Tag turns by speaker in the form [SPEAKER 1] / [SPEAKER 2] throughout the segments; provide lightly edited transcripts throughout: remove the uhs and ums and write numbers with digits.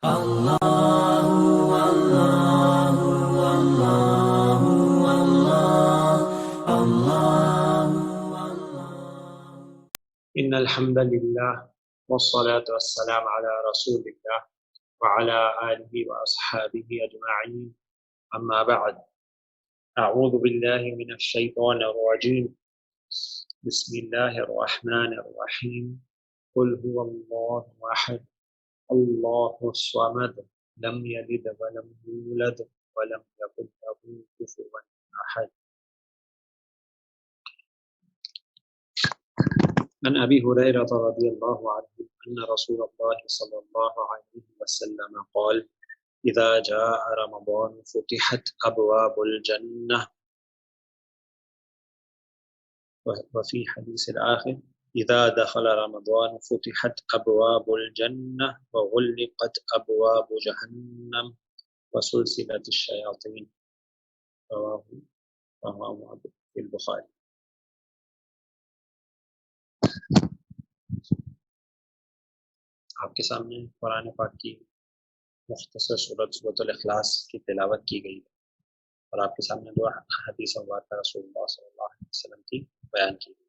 [SPEAKER 1] إن الحمد لله والصلاة والسلام على رسول الله وعلى آله وأصحابه أجمعين. أما بعد، أعوذ بالله من الشيطان الرجيم. بسم الله الرحمن الرحيم. قل هو الله أحد الله الصمد لم يلد ولم يولد ولم يكن له كفوا أحد. عن أبي هريرة رضي الله عنه أن رسول الله صلى الله عليه وسلم قال: إذا جاء رمضان فتحت أبواب الجنة. وفي حديث الآخر: إذا دخل رمضان فتحت أبواب الجنة وغلقت أبواب جهنم وسلسلة الشياطين. رواه البخاري. آپ کے سامنے قرآن پاک کی مختصر سورۃ الاخلاص کی تلاوت کی گئی ہے اور آپ کے سامنے دو حدیث مبارکہ رسول اللہ صلی اللہ علیہ وسلم کی بیان کی گئی.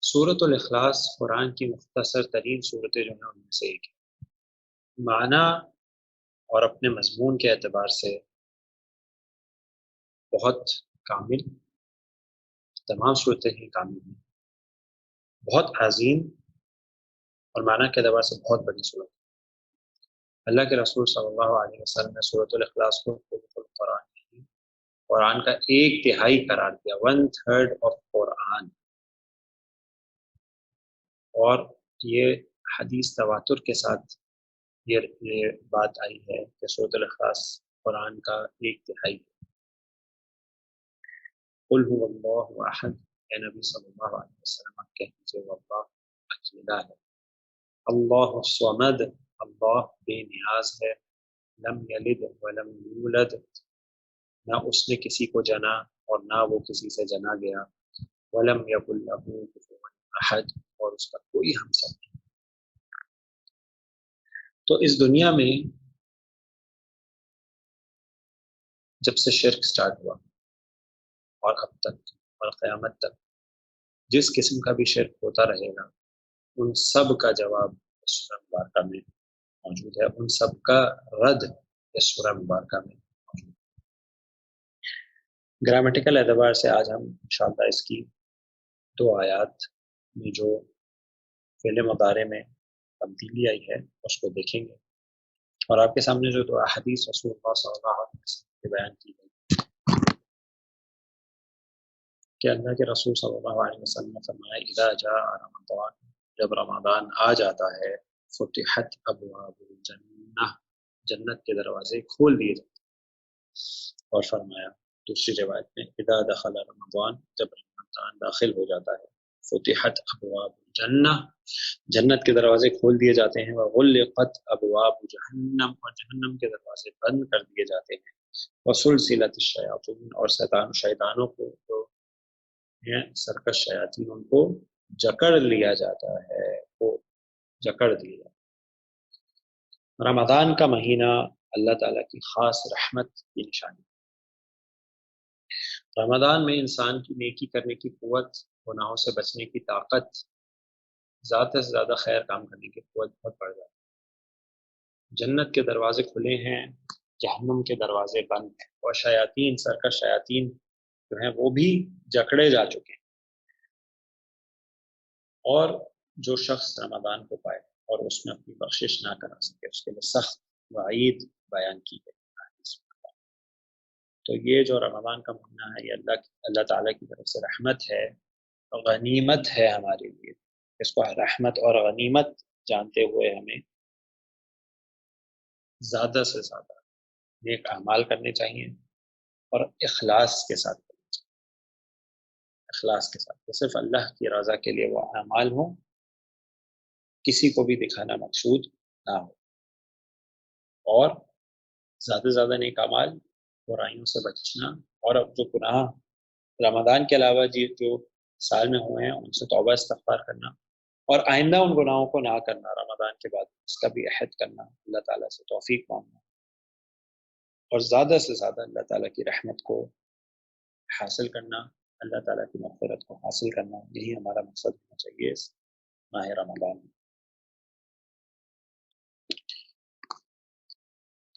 [SPEAKER 1] سورۃ الاخلاص قرآن کی مختصر ترین صورتیں جو ہیں ان میں سے ایک ہے. معنی اور اپنے مضمون کے اعتبار سے بہت کامل، تمام صورتیں ہی کامل ہیں، بہت عظیم اور معنی کے اعتبار سے بہت بڑی صورت. اللہ کے رسول صلی اللہ علیہ وسلم نے سورۃ الاخلاص کو قرآن کا 1/3 قرار دیا، 1/3 آف قرآن. اور یہ حدیث تواتر کے ساتھ یہ بات آئی ہے کہ سورۃ الاخلاص قرآن کا 1/3 ہے. قل هو اللہ احد، اے نبی صلی اللہ علیہ وسلم آپ کہہ دیجیے وہ اللہ اکیلا ہے. اللہ الصمد، اللہ بے نیاز ہے. لم یلد ولم یولد، نہ اس نے کسی کو جنا اور نہ وہ کسی سے جنا گیا. ولم یکن لہ کفوا احد، اور اس کا کوئی ہمسر نہیں. تو اس دنیا میں جب سے شرک سٹارٹ ہوا اور اب تک اور قیامت تک جس قسم کا بھی شرک ہوتا رہے گا، ان سب کا جواب اس سورہ مبارکہ میں موجود ہے، ان سب کا رد اس سورہ مبارکہ میں موجود ہے. گرامیٹیکل اعتبار سے آج ہم انشاءاللہ اس کی 2 آیات میں جو فعل مضارع میں تبدیلی آئی ہے اس کو دیکھیں گے، اور آپ کے سامنے جو 2 احادیث رسول اللہ صلی اللہ علیہ وسلم کے بیان کی گئی کہ اللہ کے رسول صلی اللہ علیہ وسلم نے فرمایا: اذا جاء رمضان، جب رمضان آ جاتا ہے، فتحت ابواب الجنہ، جنت کے دروازے کھول دیے جاتے ہیں. اور فرمایا دوسری روایت میں: اذا دخل رمضان، جب رمضان داخل ہو جاتا ہے، فتحت ابواب الجنہ، جنت کے دروازے کھول دیے جاتے ہیں. وغلقت ابواب جہنم، اور جہنم کے دروازے بند کر دیے جاتے ہیں. وسلسلۃ الشیاطین، اور شیطانوں کو جو سرکش شیاطین ان کو جکڑ لیا جاتا ہے، وہ جکڑ دیا جاتا ہے. رمضان کا مہینہ اللہ تعالیٰ کی خاص رحمت کی نشانی. رمضان میں انسان کی نیکی کرنے کی قوت، گناہوں سے بچنے کی طاقت، زیادہ سے زیادہ خیر کام کرنے کی قوت بہت بڑھ جاتی ہے. جنت کے دروازے کھلے ہیں، جہنم کے دروازے بند ہیں، اور شیاطین، سرکش شیاطین جو ہیں وہ بھی جکڑے جا چکے ہیں. اور جو شخص رمضان کو پائے اور اس میں اپنی بخشش نہ کرا سکے، اس کے لیے سخت وعید بیان کی گئی. تو یہ جو رمضان کا مہینہ ہے، یہ اللہ تعالیٰ کی طرف سے رحمت ہے، غنیمت ہے ہمارے لیے. اس کو رحمت اور غنیمت جانتے ہوئے ہمیں زیادہ سے زیادہ نیک اعمال کرنے چاہیے اور اخلاص کے ساتھ کرنے چاہیے. اخلاص کے ساتھ، صرف اللہ کی رضا کے لیے وہ اعمال ہوں، کسی کو بھی دکھانا مقصود نہ ہو. اور زیادہ سے زیادہ نیک اعمال، برائیوں سے بچنا، اور اب جو گناہ رمضان کے علاوہ جو سال میں ہوئے ہیں ان سے توبہ استغفار کرنا، اور آئندہ ان گناہوں کو نہ کرنا، رمضان کے بعد اس کا بھی عہد کرنا، اللہ تعالیٰ سے توفیق مانگنا، اور زیادہ سے زیادہ اللہ تعالیٰ کی رحمت کو حاصل کرنا، اللہ تعالیٰ کی مغفرت کو حاصل کرنا، یہی ہمارا مقصد ہونا چاہیے اس ماہ رمضان میں۔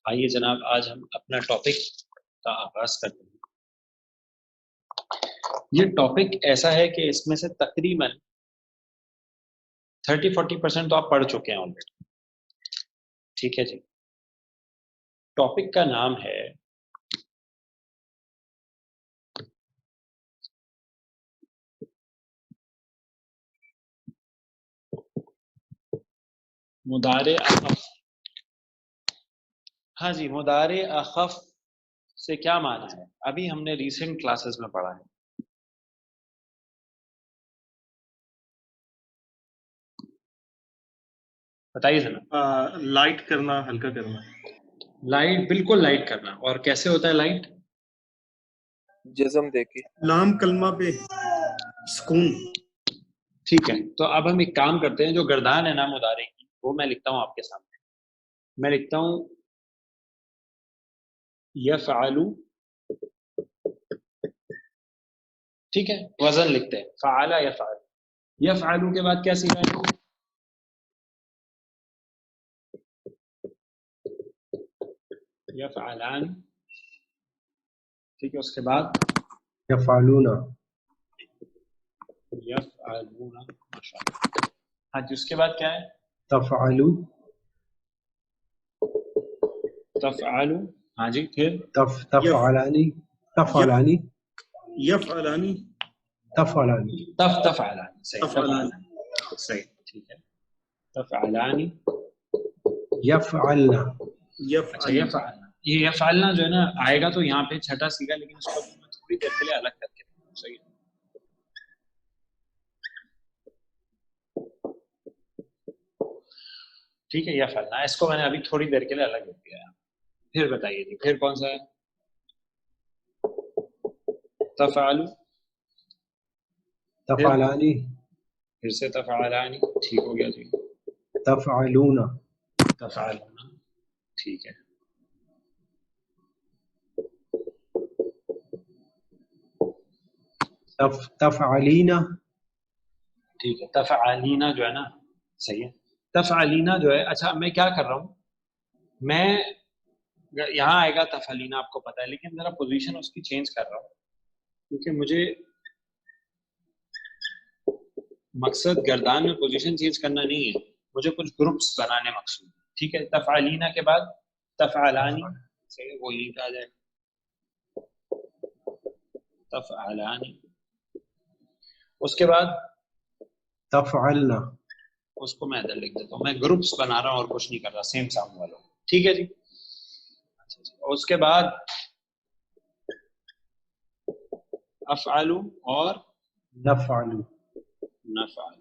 [SPEAKER 1] آئیے جناب آج ہم اپنا ٹاپک کا آغاز کرتے ہیں۔ یہ ٹاپک ایسا ہے کہ اس میں سے تقریباً 30-40% تو آپ پڑھ چکے ہیں آلریڈی، ٹھیک ہے جی۔ ٹاپک کا نام ہے مضارع اخف۔ ہاں جی، مضارع اخف سے کیا معنی ہے؟ ابھی ہم نے ریسنٹ کلاسز میں پڑھا ہے۔ بتائیے ذرا۔
[SPEAKER 2] لائٹ کرنا، ہلکا کرنا۔
[SPEAKER 1] لائٹ، بالکل لائٹ کرنا۔ اور کیسے ہوتا ہے لائٹ؟
[SPEAKER 3] جزم دے کے،
[SPEAKER 2] لام کلمہ پہ سکون۔
[SPEAKER 1] ٹھیک ہے، تو اب ہم ایک کام کرتے ہیں، جو گردان ہے نا مضارع کی وہ میں لکھتا ہوں آپ کے سامنے۔ میں لکھتا ہوں یفعل، ٹھیک ہے، وزن لکھتے ہیں فعل یفعل۔ یفعل کے بعد کیا سیکھا ہے؟ یفعلان، ٹھیک ہے، اس کے بعد
[SPEAKER 2] یفعلون،
[SPEAKER 1] یفعلون، ماشاءاللہ۔ ہاں جی، اس کے بعد کیا ہے؟
[SPEAKER 2] تفعلو،
[SPEAKER 1] تفعل، ہاں جی، پھر
[SPEAKER 2] تفعلانی، تفعلانی،
[SPEAKER 3] یفعلانی،
[SPEAKER 2] تفعلانی،
[SPEAKER 1] تفعلان، صحیح،
[SPEAKER 3] تفعلان،
[SPEAKER 1] صحیح، ٹھیک ہے، تفعلانی،
[SPEAKER 2] یفعلنا۔
[SPEAKER 1] اچھا یفعلنا، یہ یفعلنا جو ہے نا آئے گا تو یہاں پہ چھٹا سیکھا، لیکن اس کو میں تھوڑی دیر کے لیے الگ کر کے دوں، صحیح ہے۔ ٹھیک ہے، یفعلنا، اس کو میں نے ابھی تھوڑی دیر کے لیے الگ کر دیا ہے۔ پھر بتائیے جی، پھر کون سا ہے؟ تفعل،
[SPEAKER 2] تفعلانی،
[SPEAKER 1] پھر سے تفعلانی، ٹھیک ہو گیا جی۔
[SPEAKER 2] تفعلون،
[SPEAKER 1] تفعلون، ٹھیک ہے۔
[SPEAKER 2] تفعلینا،
[SPEAKER 1] ٹھیک ہے، تفعلینا جو ہے نا، صحیح ہے، تفعلینا جو ہے۔ اچھا میں کیا کر رہا ہوں، میں یہاں آئے گا تفعلینا، آپ کو پتا ہے، لیکن ذرا پوزیشن اس کی چینج کر رہا ہوں، کیونکہ مجھے مقصد گردان میں پوزیشن چینج کرنا نہیں ہے، مجھے کچھ گروپس بنانے مقصود ہے، ٹھیک ہے۔ تفعلینا کے بعد تفعلانی، صحیح، وہ یہیں پہ آ جائے گا، تفعلانی۔ اس کے بعد
[SPEAKER 2] تفعلنا،
[SPEAKER 1] اس کو میں ادھر لکھ دیتا ہوں، میں گروپس بنا رہا ہوں اور کچھ نہیں کر رہا، سیم ساؤنڈ والوں، ٹھیک ہے جی۔ اچھا جی، اس کے بعد افعل اور
[SPEAKER 2] نفعل،
[SPEAKER 1] نفعل۔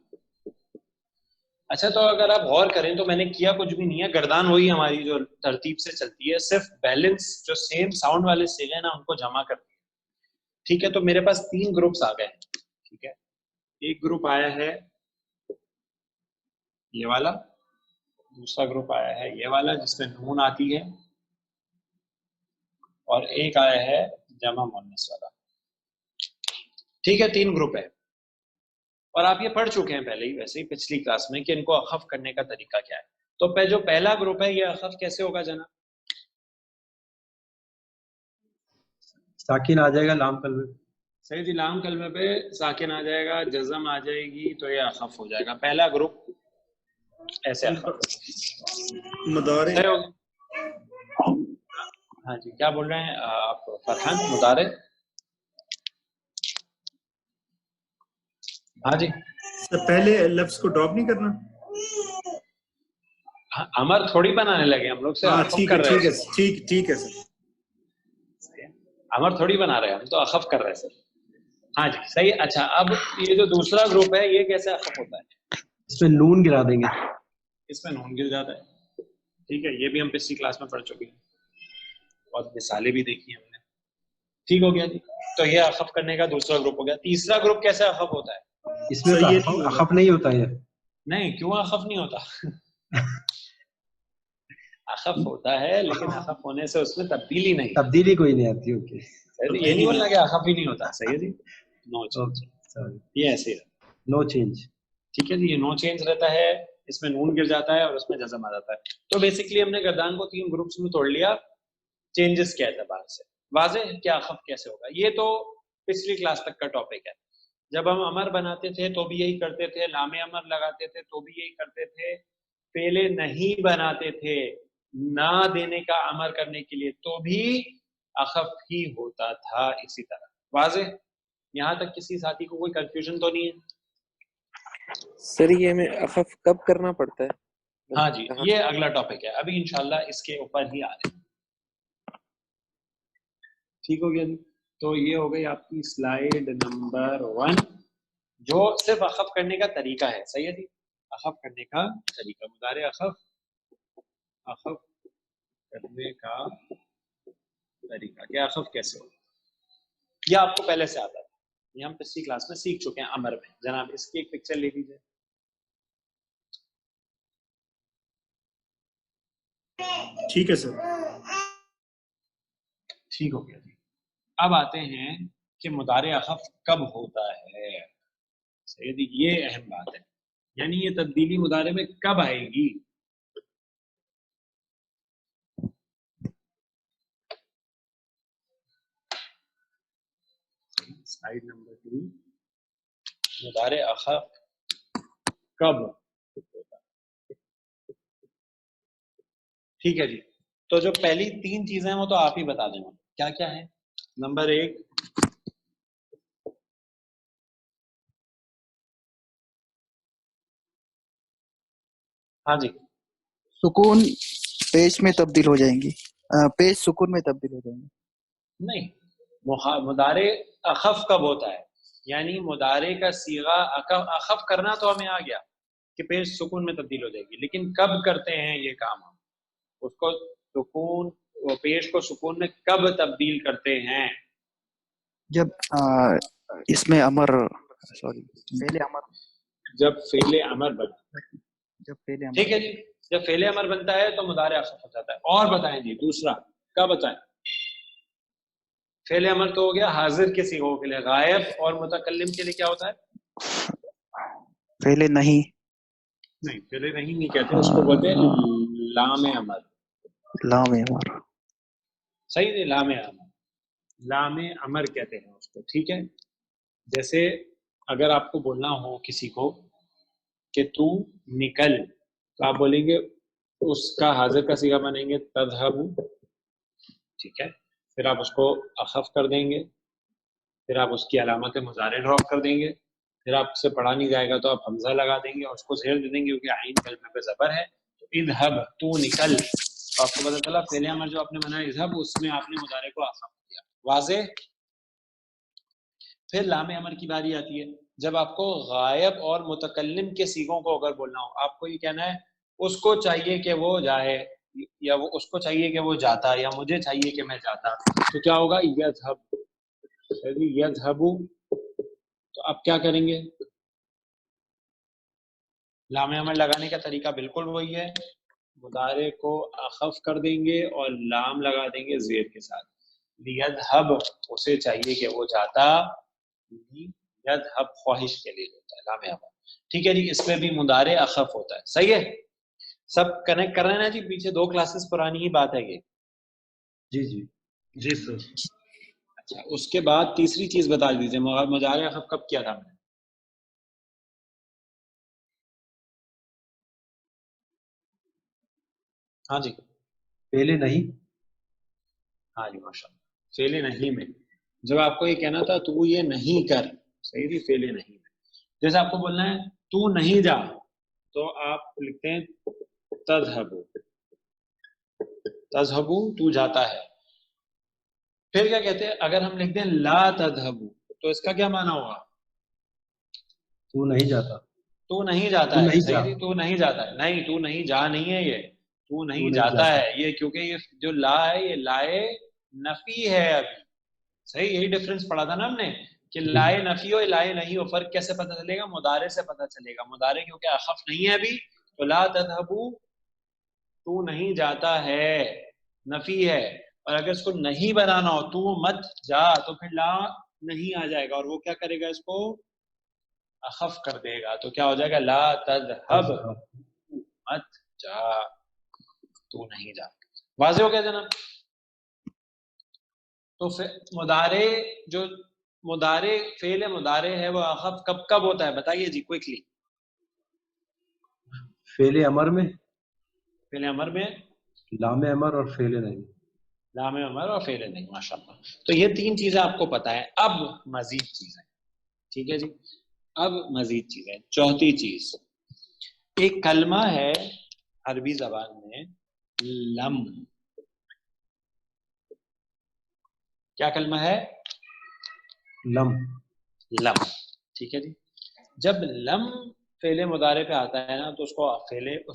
[SPEAKER 1] اچھا تو اگر آپ غور کریں تو میں نے کیا کچھ بھی نہیں ہے، گردان وہی ہماری جو ترتیب سے چلتی ہے، صرف بیلنس جو سیم ساؤنڈ والے صیغے ہیں نا ان کو جمع کرتی ہے، ٹھیک ہے۔ تو میرے پاس 3 گروپس آ گئے ہیں، ٹھیک ہے۔ ایک گروپ آیا ہے یہ والا، دوسرا گروپ آیا ہے یہ والا جس میں نون آتی ہے، اور ایک آیا ہے جمع مؤنث والا، ٹھیک ہے۔ 3 گروپ ہے، اور آپ یہ پڑھ چکے ہیں پہلے ہی ویسے ہی پچھلی کلاس میں کہ ان کو اخف کرنے کا طریقہ کیا ہے۔ تو جو پہلا گروپ ہے یہ اخف کیسے ہوگا جناب؟
[SPEAKER 2] ساکن آ جائے گا لام کلمے،
[SPEAKER 1] صحیح جی، لام کلمے پہ ساکن آ جائے گا، جزم آ جائے گی، تو یہ اخف ہو جائے گا۔ پہلا گروپ ایسے اخف
[SPEAKER 3] مضارع،
[SPEAKER 1] صحیح ہوگا۔ ہاں جی، کیا بول رہے ہیں آپ فرحان؟ مضارع، ہاں جی،
[SPEAKER 3] پہلے لفظ کو ڈراپ نہیں کرنا۔
[SPEAKER 1] امر تھوڑی بنانے لگے ہم لوگ سے،
[SPEAKER 3] ہاں
[SPEAKER 1] اخف
[SPEAKER 3] ٹھیک
[SPEAKER 1] کر
[SPEAKER 3] ہے،
[SPEAKER 1] رہے
[SPEAKER 3] ٹھیک ہے،
[SPEAKER 1] ہیں،
[SPEAKER 3] ٹھیک ہے سر۔
[SPEAKER 1] امر تھوڑی بنا رہے ہیں ہم، تو اخف کر رہے ہیں سر۔ ہاں جی صحیح۔ اچھا اب یہ جو دوسرا گروپ ہے یہ کیسے اخف ہوتا ہے؟
[SPEAKER 2] اس میں نون گرا دیں گے،
[SPEAKER 1] اس میں نون گر جاتا ہے، ٹھیک ہے، یہ بھی ہم پچھلی کلاس میں پڑھ چکے ہیں اور مثالیں بھی دیکھی ہم نے، ٹھیک ہو گیا جی۔ تو یہ اخف کرنے کا دوسرا گروپ ہو گیا۔ تیسرا گروپ کیسے اخف ہوتا ہے؟
[SPEAKER 2] اس میں تو اخف نہیں ہوتا ہے،
[SPEAKER 1] نہیں کیوں اخف نہیں ہوتا؟ اخف ہوتا ہے لیکن اخف ہونے سے اس میں تبدیلی نہیں،
[SPEAKER 2] تبدیلی کوئی نہیں آتی. اوکے
[SPEAKER 1] یہ نہیں بولنا کہ اخف ہی نہیں ہوتا. صحیح ہے جی، نو چینج، یہ ایسے ہے.
[SPEAKER 2] نو چینج.
[SPEAKER 1] ٹھیک ہے جی، یہ نو چینج رہتا ہے، اس میں نون گر جاتا ہے اور اس میں جزم آ جاتا ہے. تو بیسکلی ہم نے گردان کو 3 گروپس میں توڑ لیا چینجز کے اعتبار سے. واضح ہے کیا اخف کیسے ہوگا؟ یہ تو پچھلی کلاس تک کا ٹاپک ہے. جب ہم امر بناتے تھے تو بھی یہی کرتے تھے، لام امر لگاتے تھے تو بھی یہی کرتے تھے، فعل نہیں بناتے تھے نہ دینے کا امر کرنے کے لیے تو بھی اخف ہی ہوتا تھا اسی طرح. واضح؟ یہاں تک کسی ساتھی کو کوئی کنفیوژن تو نہیں ہے؟
[SPEAKER 4] سر یہ میں اخف کب کرنا پڑتا ہے؟
[SPEAKER 1] ہاں جی، یہ اگلا ٹاپک ہے، ابھی انشاءاللہ اس کے اوپر ہی آ رہے ہیں. ٹھیک ہو گیا جی. تو یہ ہو گئی آپ کی سلائیڈ نمبر 1 جو صرف اخف کرنے کا طریقہ ہے. صحیح ہے جی، اخف کرنے کا طریقہ، مضارع اخف کرنے کا طریقہ، کیا اخف کیسے ہو، یہ آپ کو پہلے سے آتا ہے، یہ ہم پچھلی کلاس میں سیکھ چکے ہیں امر میں. جناب اس کی ایک پکچر لے لیجیے.
[SPEAKER 3] ٹھیک ہے سر.
[SPEAKER 1] ٹھیک ہو گیا جی. اب آتے ہیں کہ مضارع اخف کب ہوتا ہے. صحیح جی، یہ اہم بات ہے، یعنی یہ تبدیلی مضارع میں کب آئے گی. سلائیڈ نمبر 2 مضارع اخف کب ہوتا ہے. ٹھیک ہے جی. تو جو پہلی 3 چیزیں ہیں وہ تو آپ ہی بتا دیں گے کیا کیا ہے. نمبر 1 ہاں جی،
[SPEAKER 5] سکون پیش میں تبدیل ہو جائیں گی، پیش سکون میں تبدیل ہو جائیں گی.
[SPEAKER 1] نہیں، مضارع اخف کب ہوتا ہے، یعنی مضارع کا صیغہ اخف کرنا تو ہمیں آ گیا کہ پیش سکون میں تبدیل ہو جائے گی، لیکن کب کرتے ہیں یہ کام ہم اس کو سکون پیش کو سکون میں کب تبدیل کرتے ہیں؟
[SPEAKER 5] جب اس میں امر سوری پہلے امر
[SPEAKER 1] جب فعل امر بنتا ہے.
[SPEAKER 5] جب پہلے امر
[SPEAKER 1] ٹھیک ہے جی، جب فعل امر بنتا ہے تو مضارع اخف ہو جاتا ہے. اور بتائیں جی دوسرا کیا بتائیں؟ فعل امر تو ہو گیا حاضر کے صیغوں کے لیے، غائب اور متکلم کے لیے کیا ہوتا ہے؟
[SPEAKER 5] پہلے نہیں
[SPEAKER 1] فعل نہیں کہتے، اس کو بولتے ہیں لام امر.
[SPEAKER 5] لام امر.
[SPEAKER 1] صحیح ہے، لام امر، لام امر کہتے ہیں اس کو. ٹھیک ہے، جیسے اگر آپ کو بولنا ہو کسی کو کہ تو نکل تو آپ بولیں گے، اس کا حاضر کا صیغہ بنیں گے تذهب. ٹھیک ہے، پھر آپ اس کو اخف کر دیں گے، پھر آپ اس کی علامت مضارع ڈراپ کر دیں گے، پھر آپ سے پڑھا نہیں جائے گا تو آپ حمزہ لگا دیں گے اور اس کو زیر دے دیں گے کیونکہ عین کلمے پہ زبر ہے. تو اذهب تو نکل، تو آپ کو پتہ چلا فعل امر جو آپ نے بنایا اذهب اس میں آپ نے مضارع کو اخف کیا. واضح؟ پھر لام امر کی باری آتی ہے، جب آپ کو غائب اور متکلم کے صیغوں کو اگر بولنا ہو، آپ کو یہ کہنا ہے اس کو چاہیے کہ وہ جائے، یا وہ اس کو چاہیے کہ وہ جاتا، یا مجھے چاہیے کہ میں جاتا، تو کیا ہوگا؟ یذهب. یذهب، تو آپ کیا کریں گے؟ لام امر لگانے کا طریقہ بالکل وہی ہے، مضارع کو اخف کر دیں گے اور لام لگا دیں گے زیر کے ساتھ. لیذهب اسے چاہیے کہ وہ جاتا، یذهب خواہش کے لیے ہوتا ہے لام امر. ٹھیک ہے جی، اس میں بھی مضارع اخف ہوتا ہے. صحیح ہے، سب کنیکٹ کر رہے ہیں نا جی؟ پیچھے 2 کلاسز پرانی ہی بات ہے یہ.
[SPEAKER 2] جی جی
[SPEAKER 3] جی سر.
[SPEAKER 1] اچھا، اس کے بعد تیسری چیز بتا دیجیے، مضارع اخف کب کیا تھا ہم نے؟ ہاں جی،
[SPEAKER 2] پہلے نہیں.
[SPEAKER 1] ہاں جی ماشاء اللہ، فعل نہیں میں جب آپ کو یہ کہنا تھا تو یہ نہیں کر. صحیح جی، فعل نہیں میں جیسے آپ کو بولنا ہے تو نہیں جا، تو آپ لکھتے ہیں تذهب. تذهب تو جاتا ہے. پھر کیا کہتے ہیں اگر ہم لکھتے ہیں لا تذهب تو اس کا کیا معنی ہوگا؟
[SPEAKER 2] تو نہیں جاتا.
[SPEAKER 1] تو نہیں جاتا
[SPEAKER 2] تو
[SPEAKER 1] ہے.
[SPEAKER 2] نہیں
[SPEAKER 1] صحیح
[SPEAKER 2] جا.
[SPEAKER 1] جی، تو نہیں جاتا ہے. نہیں، تو نہیں جا نہیں ہے، یہ تو نہیں
[SPEAKER 2] نہیں
[SPEAKER 1] جاتا
[SPEAKER 2] جاتا.
[SPEAKER 1] ہے. یہ کیونکہ یہ جو لا ہے یہ لائے نفی ہے ابھی. صحیح، یہی ڈفرنس پڑھا تھا نا ہم نے کہ لائے نفی ہو لائے نہیں ہو، فرق کیسے پتہ چلے گا؟ مضارع سے پتہ چلے گا. مضارع کیونکہ اخف نہیں ہے ابھی، تو لا تذهبوا تو نہیں جاتا ہے نفی ہے. اور اگر اس کو نہیں بنانا ہو تو مت جا، تو پھر لا نہیں آ جائے گا اور وہ کیا کرے گا؟ اس کو اخف کر دے گا. تو کیا ہو جائے گا؟ لا تذهب مت جا، تو نہیں جا. واضح ہو گیا جناب؟ تو مضارع جو مضارع فعل مضارع ہے وہ اخف کب کب ہوتا ہے بتائیے جی کوئکلی.
[SPEAKER 2] فعل امر میں،
[SPEAKER 1] فعل امر میں،
[SPEAKER 2] لام امر اور فعل نہیں.
[SPEAKER 1] لام امر اور فعل نہیں. ماشاءاللہ. تو یہ تین چیزیں آپ کو پتا ہے. اب مزید چیزیں، ٹھیک ہے جی، اب مزید چیزیں. چوتھی چیز، ایک کلمہ ہے عربی زبان میں لم. کیا کلمہ ہے؟
[SPEAKER 2] لم.
[SPEAKER 1] لم. ٹھیک ہے جی. جب لم فعل مضارع پہ آتا ہے نا تو اس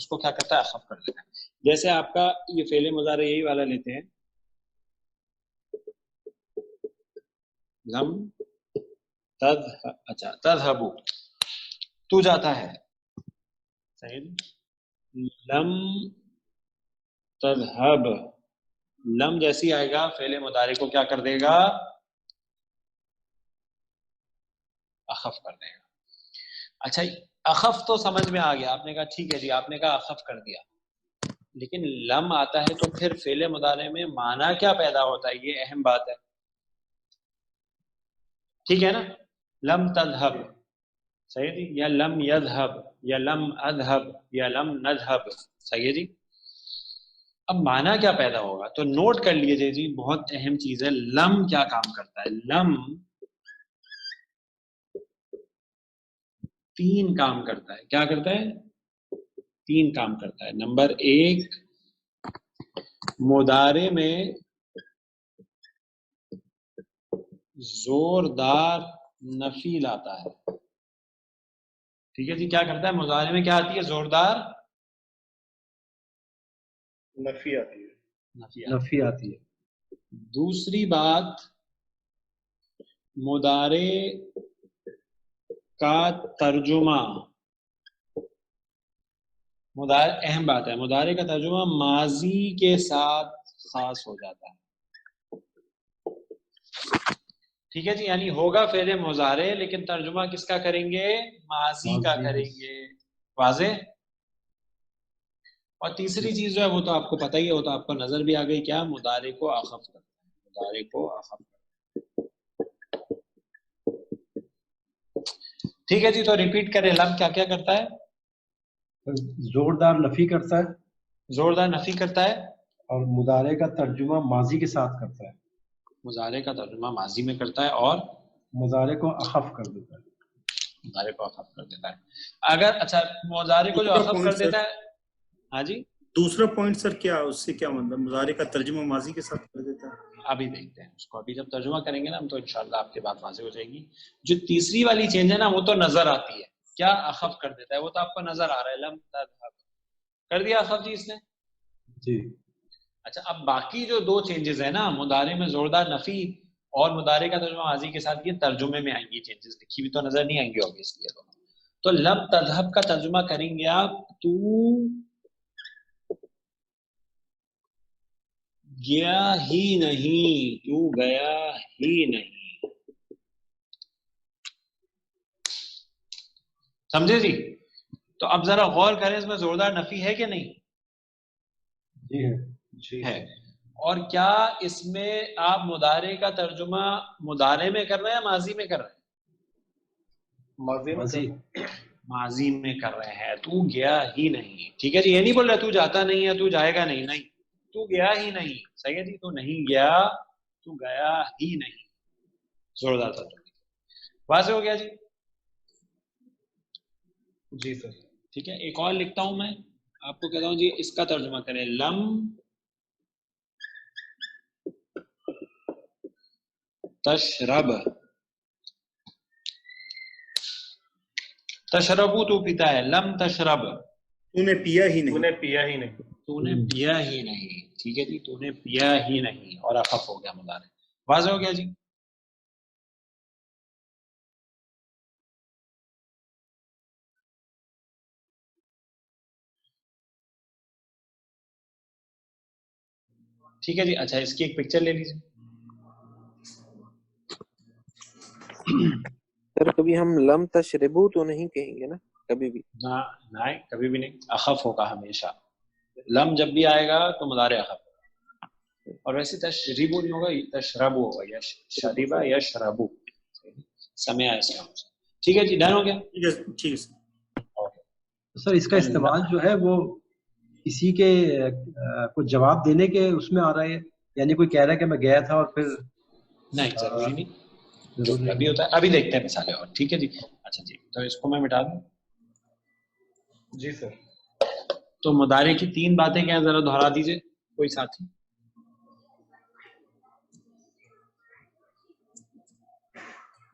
[SPEAKER 1] کو کیا کرتا ہے؟ اخف کر دیتا ہے. جیسے آپ کا یہ فعل مضارع یہی والا لیتے ہیں، لم تذهبوا، تو جاتا ہے، صحیح. لم تذهب، لم جیسی آئے گا فعل مضارع کو کیا کر دے گا؟ اخف کر دے گا. اچھا اخف تو سمجھ میں آ گیا، آپ نے کہا ٹھیک ہے جی، آپ نے کہا اخف کر دیا. لیکن لم آتا ہے تو پھر فعل مضارع میں معنی کیا پیدا ہوتا ہے؟ یہ اہم بات ہے. ٹھیک ہے نا؟ لم تذهب، صحیح جی، یا لم یذهب یا لم اذهب یا لم نذهب، صحیح ہے جی. اب معنی کیا پیدا ہوگا؟ تو نوٹ کر لیجئے جی، بہت اہم چیز ہے. لم کیا کام کرتا ہے؟ لم تین کام کرتا ہے. کیا کرتا ہے؟ تین کام کرتا ہے. نمبر ایک، مضارع میں زوردار نفی لاتا ہے. ٹھیک ہے جی، کیا کرتا ہے؟ مضارع میں کیا آتی ہے؟ زوردار
[SPEAKER 3] نفی آتی ہے.
[SPEAKER 2] نفی آتی ہے.
[SPEAKER 1] دوسری بات، مضارع کا ترجمہ، مضارع اہم بات ہے، مضارع کا ترجمہ ماضی کے ساتھ خاص ہو جاتا ہے. ٹھیک ہے جی، یعنی ہوگا فعل مضارع لیکن ترجمہ کس کا کریں گے؟ ماضی کا کریں گے. واضح؟ اور تیسری چیز جو ہے وہ تو آپ کو پتہ ہی ہے، وہ تو آپ کو نظر بھی آ گئی، کیا؟ مضارع کو اخف کرتا ہے. مضارع کو اخف کرتا ہے. ٹھیک ہے جی، تو ریپیٹ کریں. لم کیا کیا کرتا ہے؟
[SPEAKER 2] زوردار نفی کرتا ہے
[SPEAKER 1] زوردار نفی کرتا ہے،
[SPEAKER 2] اور مضارع کا ترجمہ ماضی کے ساتھ کرتا ہے.
[SPEAKER 1] مضارع کا ترجمہ ماضی میں کرتا ہے اور
[SPEAKER 2] مضارع کو اخف کر دیتا ہے.
[SPEAKER 1] مضارع کو اخف کر دیتا ہے. اگر اچھا مضارع کو جو اخف کر دیتا ہے، ہاں جی
[SPEAKER 3] دوسرا پوائنٹ سر کیا اس سے کیا مطلب؟ مضارع کا ترجمہ ماضی کے ساتھ کر دیتا ہے.
[SPEAKER 1] ابھی دیکھتے ہیں اس کو. ابھی جب ترجمہ کریں گے نا ہم تو انشاءاللہ آپ کی بات واضح ہو جائے گی. جو تیسری والی چینج ہے نا وہ تو نظر آتی ہے، کیا؟ اخف کر دیتا ہے، وہ تو آپ کو نظر آ رہا ہے. لم تذهب کر دیا اخف جی اس نے.
[SPEAKER 2] جی.
[SPEAKER 1] اچھا اب باقی جو دو چینجز ہیں نا، مضارع میں زوردار نفی اور مضارع کا ترجمہ ماضی کے ساتھ، یہ ترجمے میں آئیں گی چینجز. لکھی بھی تو نظر نہیں آئیں گی obviously. تو لم تذهب کا ترجمہ کریں گے آپ تو گیا ہی نہیں، تو گیا ہی نہیں. سمجھے جی؟ تو اب ذرا غور کریں، اس میں زوردار نفی ہے کہ نہیں؟
[SPEAKER 2] جی ہے.
[SPEAKER 3] جی
[SPEAKER 1] ہے. اور کیا اس میں آپ مضارع کا ترجمہ مضارع میں کر رہے ہیں یا ماضی میں کر رہے ہیں؟
[SPEAKER 2] ماضی.
[SPEAKER 1] ماضی میں کر رہے ہیں. تو گیا ہی نہیں. ٹھیک ہے جی، یہ نہیں بول رہا تو جاتا نہیں ہے، تو جائے گا نہیں، نہیں، تو گیا ہی نہیں. صحیح ہے جی، تو نہیں گیا، تو گیا ہی نہیں. زوردار ترجمہ. واضح ہو گیا جی؟
[SPEAKER 3] جی سر.
[SPEAKER 1] ٹھیک ہے، ایک اور لکھتا ہوں میں آپ کو، کہتا ہوں جی اس کا ترجمہ کریں. لم تشرب، تشربو تو پیتا ہے، لم تشرب
[SPEAKER 3] تو نے پیا ہی نہیں. تو نے پیا ہی نہیں.
[SPEAKER 1] تو نے پیا ہی نہیں. ٹھیک ہے جی، تو نے پیا ہی نہیں اور اخف ہو گیا مضارع. واضح ہو گیا جی؟ ٹھیک ہے جی. اچھا اس کی ایک پکچر لے لیجیے.
[SPEAKER 4] سر کبھی ہم لم تشربو تو نہیں کہیں گے نا کبھی بھی؟
[SPEAKER 1] نہ کبھی بھی نہیں. اخف ہوگا ہمیشہ. لم جب بھی آئے گا تو مضارع اخف ہوگا. اور ویسے تشریبو نہیں ہوگا, تشربو ہوگا, یا شریبا یا شرابو. سمے آیا اس کا. ٹھیک ہے جی, ڈن ہو گیا.
[SPEAKER 3] ٹھیک ہے سر.
[SPEAKER 2] سر اس کا استعمال جو ہے وہ کسی کے کو جواب دینے کے اس میں آ رہا ہے, یعنی کوئی کہہ رہا ہے کہ میں گیا تھا اور پھر
[SPEAKER 1] نہیں ضروری نہیں, جو ابھی ہوتا ہے ابھی دیکھتے ہیں مثالیں اور. ٹھیک ہے جی. اچھا جی, تو اس کو میں مٹا دوں.
[SPEAKER 2] جی سر.
[SPEAKER 1] تو مضارع کی 3 باتیں کیا ذرا دہرا دیجئے کوئی ساتھی.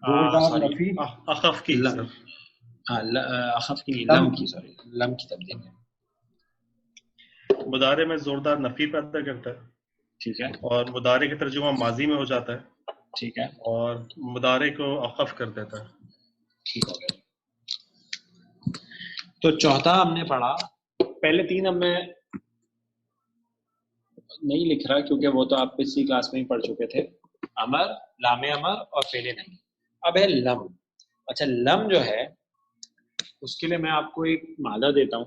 [SPEAKER 2] نفی
[SPEAKER 3] اخف کی سر.
[SPEAKER 1] اخف کی لم کی, سوری لم کی تبدیل.
[SPEAKER 6] مضارع میں زوردار نفی پیدا کرتا ہے.
[SPEAKER 1] ٹھیک ہے.
[SPEAKER 6] اور مضارع کا ترجمہ ماضی میں ہو جاتا ہے.
[SPEAKER 1] ٹھیک ہے.
[SPEAKER 6] اور مضارع کو اخف کر دیتا ہے.
[SPEAKER 1] ٹھیک ہو گیا. تو چوتھا ہم نے پڑھا. پہلے 3 اب میں نہیں لکھ رہا کیونکہ وہ تو آپ پچھلی کلاس میں ہی پڑھ چکے تھے. امر, لام امر اور فعل نہیں. اب ہے لم. اچھا لم جو ہے اس کے لیے میں آپ کو ایک مادہ دیتا ہوں,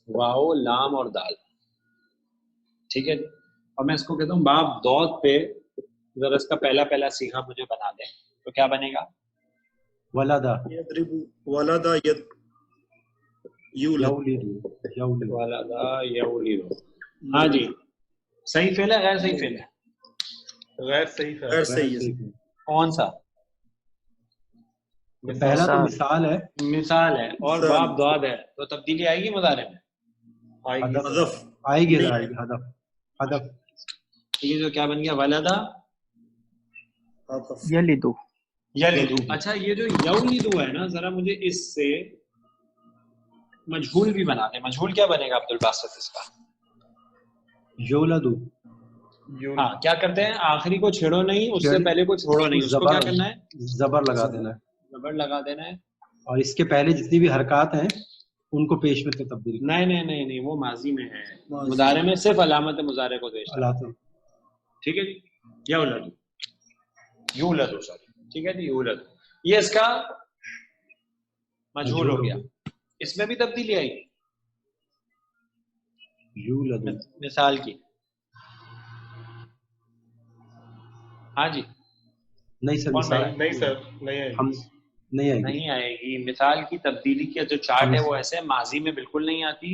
[SPEAKER 1] واو لام اور دال. ٹھیک ہے. اور میں اس کو کہتا ہوں باب دوت پہ ذرا اس کا پہلا سیکھا مجھے بنا دیں. تو کیا بنے گا؟
[SPEAKER 2] ولدا
[SPEAKER 3] یضرب ولدا یولد.
[SPEAKER 1] ولدا یولد. ہاں جی, صحیح فعل ہے غیر صحیح فعل ہے؟
[SPEAKER 6] غیر صحیح ہے.
[SPEAKER 3] غیر صحیح ہے.
[SPEAKER 1] کون سا؟
[SPEAKER 2] پہلا تو مثال ہے.
[SPEAKER 1] مثال ہے. اور
[SPEAKER 3] مثال.
[SPEAKER 1] باب دواد ہے تو تبدیلی آئے گی مضارع میں؟
[SPEAKER 6] آئے گی.
[SPEAKER 3] حذف.
[SPEAKER 2] آئے گی
[SPEAKER 3] نہیں.
[SPEAKER 2] ہدف.
[SPEAKER 1] ٹھیک ہے. جو کیا بن گیا؟ ولدا
[SPEAKER 3] حذف.
[SPEAKER 5] یلدو.
[SPEAKER 1] یلدو. اچھا یہ جو یولدو ہے نا, ذرا مجھے اس سے مجہول بھی بنا دیں. مجہول کیا بنے گا عبد الباسط اس کا؟
[SPEAKER 2] یولدو.
[SPEAKER 1] ہاں کیا کرتے ہیں, آخری کو چھیڑو نہیں, اس سے پہلے کو چھوڑو نہیں. اس کو کیا کرنا ہے؟
[SPEAKER 2] زبر لگا دینا ہے.
[SPEAKER 1] زبر لگا دینا ہے.
[SPEAKER 2] اور اس کے پہلے جتنی بھی حرکات ہیں ان کو پیش میں تبدیل
[SPEAKER 1] نہیں, وہ ماضی میں ہے. مضارع میں صرف علامت مضارع کو پیش کرنا.
[SPEAKER 2] اللہ.
[SPEAKER 1] ٹھیک ہے جی. یولدو, یولدو سوری. ٹھیک ہے جی, یولدو. یہ اس کا مجہول ہو گیا. اس میں بھی تبدیلی آئی
[SPEAKER 2] یولدو.
[SPEAKER 1] مثال کی. ہاں جی.
[SPEAKER 2] نہیں سر مثال
[SPEAKER 6] نہیں سر نہیں آئے
[SPEAKER 2] ہم
[SPEAKER 6] گی.
[SPEAKER 2] نہیں
[SPEAKER 1] آئے گی. مثال کی تبدیلی کی جو چارٹ ہے وہ ایسے ماضی میں بالکل نہیں آتی,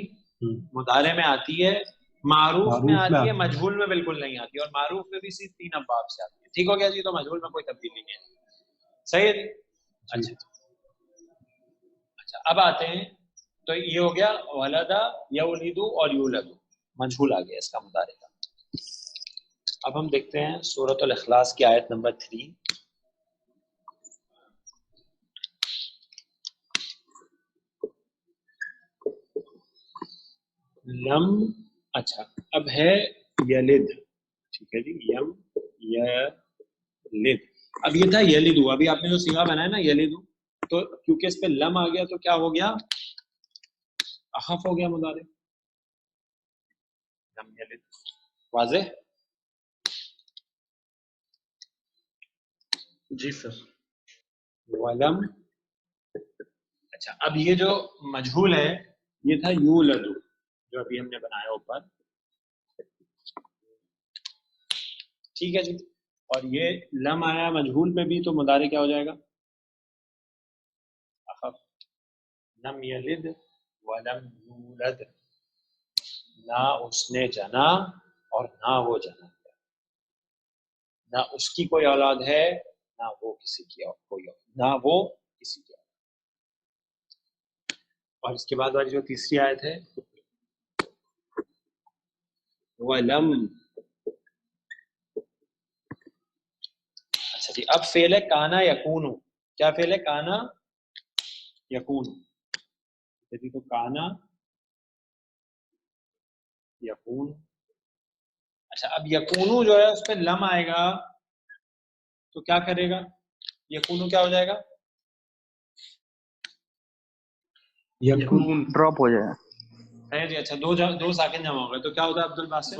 [SPEAKER 1] مضارع میں آتی ہے, معروف میں آتی ہے, مجہول میں بالکل نہیں آتی. اور معروف میں بھی صرف 3 ابواب سے آتی ہے. ٹھیک ہو گیا جی. تو مجہول میں کوئی تبدیلی نہیں ہے. صحیح ہے جی. اچھا اب آتے ہیں. تو یہ ہو گیا ولدا یولدو اور یولدو, مجہول آ گیا اس کا مضارع کا. اب ہم دیکھتے ہیں سورۃ الاخلاص کی آیت نمبر 3. لم. اچھا اب ہے یلد. ٹھیک ہے جی. یم یلد. اب یہ تھا یلدو. ابھی آپ نے جو صیغہ بنایا نا یلدو, تو کیونکہ اس پہ لم آ گیا تو کیا ہو گیا؟ اخف ہو گیا مضارع. لم یلد. واضح؟
[SPEAKER 6] جی سر.
[SPEAKER 1] ولم. اچھا اب یہ جو مجہول ہے یہ تھا یولدو جو ابھی ہم نے بنایا اوپر. ٹھیک ہے جی. اور یہ لم آیا مجہول میں بھی, تو مضارع کیا ہو جائے گا؟ اخف. لم یلد ولم یولد. نہ اس نے جنا اور نہ وہ جنا گیا. نہ اس کی کوئی اولاد ہے نہ وہ کسی کی کوئی اولاد, نہ وہ کسی کی اولاد. اور اس کے بعد والی جو تیسری آیت ہے وَلَمْ. اچھا جی. اب فعل ہے کانا یکونو. کیا فعل ہے؟ کانا یکونو. تو کانا یکون. اچھا اب یکونو جو ہے اس پہ لم آئے گا تو کیا کرے گا؟ یکونو کیا ہو جائے گا؟
[SPEAKER 2] یکون
[SPEAKER 5] ڈراپ ہو جائے.
[SPEAKER 1] جی. اچھا دو ساکن جمع ہو گئے تو کیا ہوتا ہے عبد الباسط؟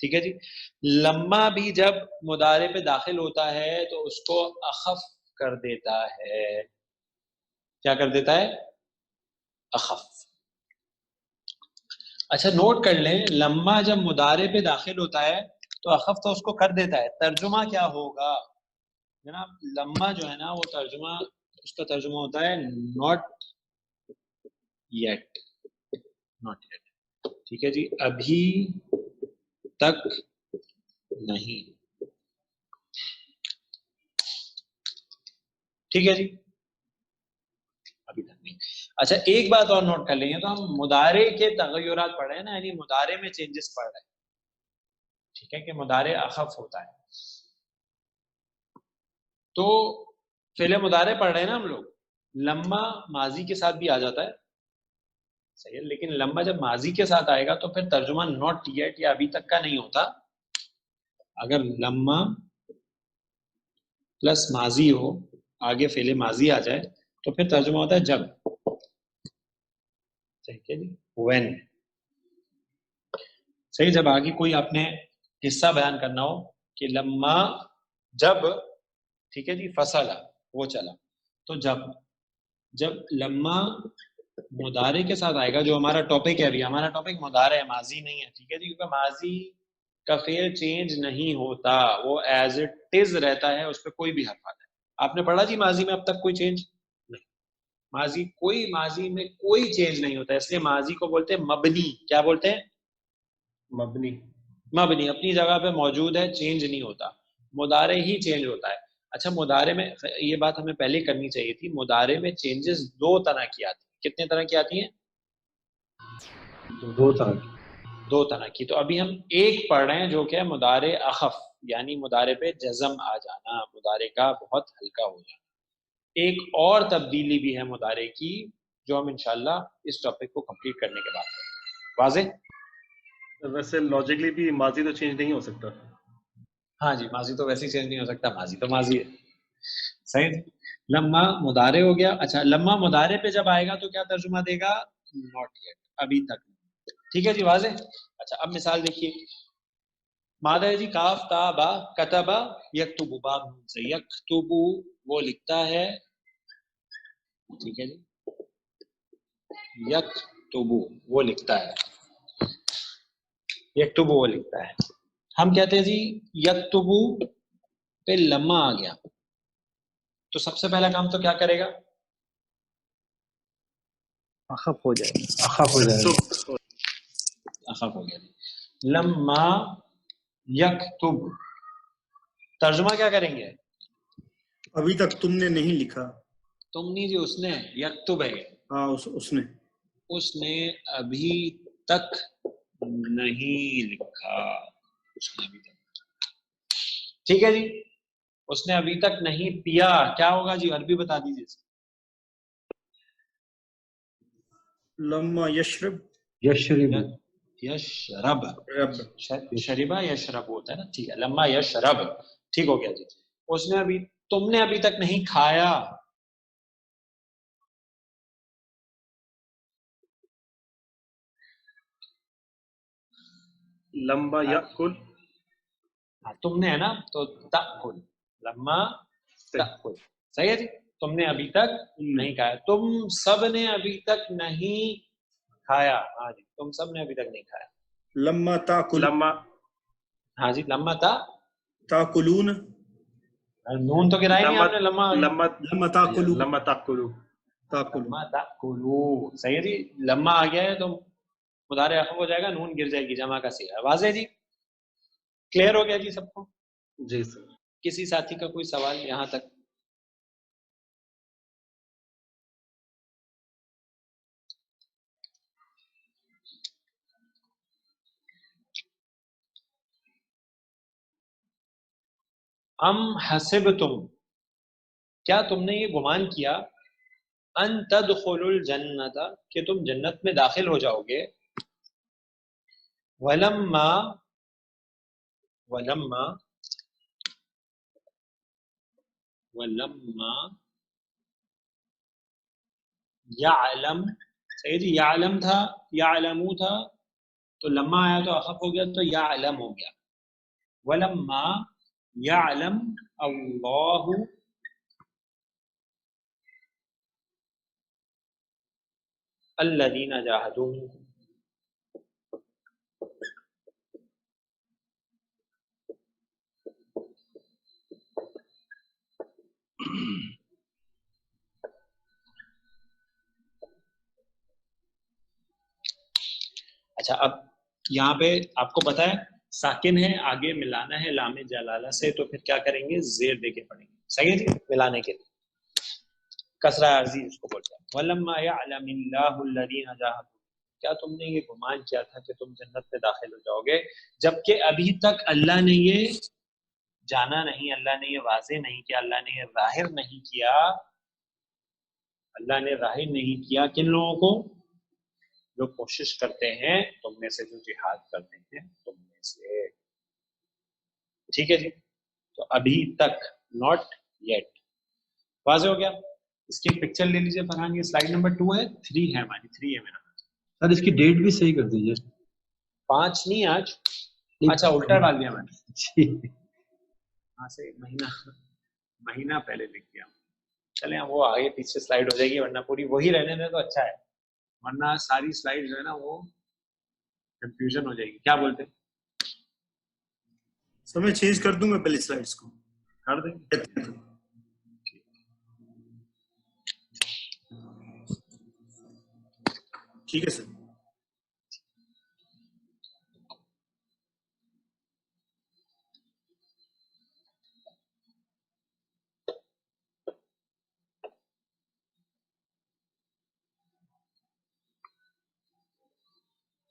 [SPEAKER 1] ٹھیک ہے جی. لما بھی جب مضارع پہ داخل ہوتا ہے تو اس کو اخف کر دیتا ہے. کیا کر دیتا ہے؟ اخف. اچھا نوٹ کر لیں، لما جب مضارع پہ داخل ہوتا ہے تو اخف تو اس کو کر دیتا ہے. ترجمہ کیا ہوگا جناب؟ لما جو ہے نا وہ ترجمہ، اس کا ترجمہ ہوتا ہے ناٹ یٹ. Not yet. ٹھیک ہے جی، ابھی تک نہیں. ٹھیک ہے جی، ابھی تک نہیں. اچھا ایک بات اور نوٹ کر لیں گے، تو ہم مضارع کے تغیرات پڑھ رہے ہیں نا، یعنی مضارع میں چینجز پڑھ رہے ہیں. ٹھیک ہے کہ مضارع اخف ہوتا ہے. تو فعل مضارع پڑھ رہے ہیں نا ہم لوگ، لما ماضی کے ساتھ بھی آ جاتا ہے، صحیح ہے. لیکن لما جب ماضی کے ساتھ آئے گا تو پھر ترجمہ ناٹ یٹ یا ابھی تک کا نہیں ہوتا. اگر لما پلس ماضی ہو، آگے فعل ماضی آ جائے تو پھر ترجمہ ہوتا ہے جب. ٹھیک ہے جی، when. صحیح. جب آگے کوئی آپ نے قصہ بیان کرنا ہو کہ لما جب، ٹھیک ہے جی، فصل وہ چلا، تو جب لما مضارع کے ساتھ آئے گا، جو ہمارا ٹاپک ہے ابھی، ہمارا ٹاپک مضارع ہے، ماضی نہیں ہے. ٹھیک ہے جی، کیونکہ ماضی کا فعل چینج نہیں ہوتا، وہ ایز اٹ از رہتا ہے، اس پہ کوئی بھی حرف آتا ہے. آپ نے پڑھا جی ماضی میں اب تک کوئی چینج نہیں. ماضی میں کوئی چینج نہیں ہوتا، اس لیے ماضی کو بولتے ہیں مبنی. کیا بولتے ہیں؟
[SPEAKER 6] مبنی.
[SPEAKER 1] مبنی، اپنی جگہ پہ موجود ہے، چینج نہیں ہوتا. مضارع ہی چینج ہوتا ہے. اچھا مضارع میں یہ بات ہمیں پہلے کرنی چاہیے تھی، مضارع میں چینجز دو طرح کی آتی ہیں. کتنے طرح کی آتی ہیں؟
[SPEAKER 2] دو طرح کی.
[SPEAKER 1] دو طرح کی. تو ابھی ہم ایک پڑھ رہے ہیں جو کہ ہے مضارع اخف، یعنی مضارع پہ جزم آ جانا، مضارع کا بہت ہلکا ہو جانا. ایک اور تبدیلی بھی ہے مضارع کی جو ہم انشاءاللہ اس ٹاپک کو کمپلیٹ کرنے کے بعد کریں گے. واضح؟
[SPEAKER 6] ویسے لاجکلی بھی ماضی تو چینج نہیں ہو سکتا.
[SPEAKER 1] ہاں جی، ماضی تو ویسے ہی چینج نہیں ہو سکتا، ماضی تو ماضی ہے. صحیح. لما مضارع ہو گیا. اچھا لما مضارع پہ جب آئے گا تو کیا ترجمہ دے گا؟ ناٹ یٹ، ابھی تک. ٹھیک ہے جی، واضح. اچھا اب مثال دیکھیے، مادہ ہے جی، کاف تا با کتبا یکتبو، باب سے یکتبو وہ لکھتا ہے. ٹھیک ہے جی، یکتبو وہ لکھتا ہے، یکتبو وہ لکھتا ہے. ہم کہتے ہیں جی یکتبو پہ لما آ گیا تو سب سے پہلا کام تو کیا کرے گا؟
[SPEAKER 5] اخف ہو جائے گا.
[SPEAKER 2] اخف ہو جائے گا.
[SPEAKER 1] اخف ہو گیا جی. لما یکتب، ترجمہ کیا کریں گے؟
[SPEAKER 3] ابھی تک تم نے نہیں لکھا.
[SPEAKER 1] تم نہیں جی، اس نے. یکتب ہے،
[SPEAKER 3] ہاں اس نے
[SPEAKER 1] ابھی تک نہیں لکھا. اس نے ابھی تک. ٹھیک ہے جی، اس نے ابھی تک نہیں پیا. کیا ہوگا جی؟ عربی بتا دیجیے.
[SPEAKER 3] لما یشرب.
[SPEAKER 2] یشرب.
[SPEAKER 1] یشرب.
[SPEAKER 3] رب.
[SPEAKER 1] شریبہ یشرب ہوتا ہے نا. ٹھیک ہے، لما یشرب. ٹھیک ہو گیا جی. اس نے ابھی، تم نے ابھی تک نہیں کھایا.
[SPEAKER 6] لمبا یاکل.
[SPEAKER 1] تم نے ہے نا، تو تأکل. لما تأکل. صحیح ہے جی. تم نے ابھی تک نہیں کھایا. تم سب نے ابھی تک نہیں کھایا. ہاں جی، تم سب نے ابھی تک نہیں کھایا.
[SPEAKER 3] لما تاکل.
[SPEAKER 6] لما.
[SPEAKER 1] ہاں جی، لما
[SPEAKER 3] تاکلون.
[SPEAKER 1] نون تو گرائی نہیں آپ نے. لما
[SPEAKER 3] لما تاکلو.
[SPEAKER 6] لما تاکلو.
[SPEAKER 1] لما تاکلو. صحیح ہے جی. لما آ گیا ہے تو مضارع اخف ہو جائے گا، نون گر جائے گی، جمع کا صیغہ. واضح جی؟ کلیئر ہو گیا جی سب کو؟
[SPEAKER 6] جی سر.
[SPEAKER 1] کسی ساتھی کا کوئی سوال یہاں تک؟ ام حسبتم، کیا تم نے یہ گمان کیا، ان تدخلوا الجنت، کہ تم جنت میں داخل ہو جاؤ گے، ولما یعلم. صحیح جی، یعلم تھا، یعلمو تھا، تو لما آیا تو اخف ہو گیا تو یعلم ہو گیا. ولما یعلم اللہ الذین جاہدوا منکم. اچھا اب یہاں پہ آپ کو پتا ہے ساکن ہے, آگے ملانا ہے لام جلالہ سے, تو پھر کیا کریں گے, زیر دے کے پڑھیں گے. صحیح ہے جی, ملانے کے لیے کسرہ عارضی اس کو بولتے ہیں. وَلَمَّا يَعْلَمِ اللَّهُ الَّذِينَ جَاهَدُوا, کیا تم نے یہ گمان کیا تھا کہ تم جنت میں داخل ہو جاؤ گے جبکہ ابھی تک اللہ نے یہ جانا نہیں, اللہ نے یہ واضح نہیں کیا, اللہ نے یہ ظاہر نہیں کیا, اللہ نے ظاہر نہیں کیا کن لوگوں کو, جو کوشش کرتے ہیں تم میں سے, جو جہاد کرتے ہیں تم میں سے. ٹھیک ہے جی, تو ابھی تک, ناٹ یٹ. واضح ہو گیا. اس کی ایک پکچر لے لیجیے فرحان, یہ سلائیڈ نمبر 2 ہے, 3 ہے ہماری, 3 ہے میرا.
[SPEAKER 2] سر اس کی ڈیٹ بھی صحیح کر دیجیے.
[SPEAKER 1] 5 نہیں آج, اچھا الٹا ڈال دیا میں نے, ہاں سے مہینہ پہلے لکھ دیا. چلیں وہ آگے پیچھے سلائیڈ ہو جائے گی, ورنہ پوری وہی رہنے دیں تو اچھا ہے, ورنہ ساری سلائیڈ جو ہے نا وہ کنفیوژن ہو جائے گی. کیا بولتے ہیں
[SPEAKER 3] سر میں چینج کر دوں میں پہلے سلائڈس کو
[SPEAKER 1] کر دیں گے.
[SPEAKER 3] ٹھیک ہے سر.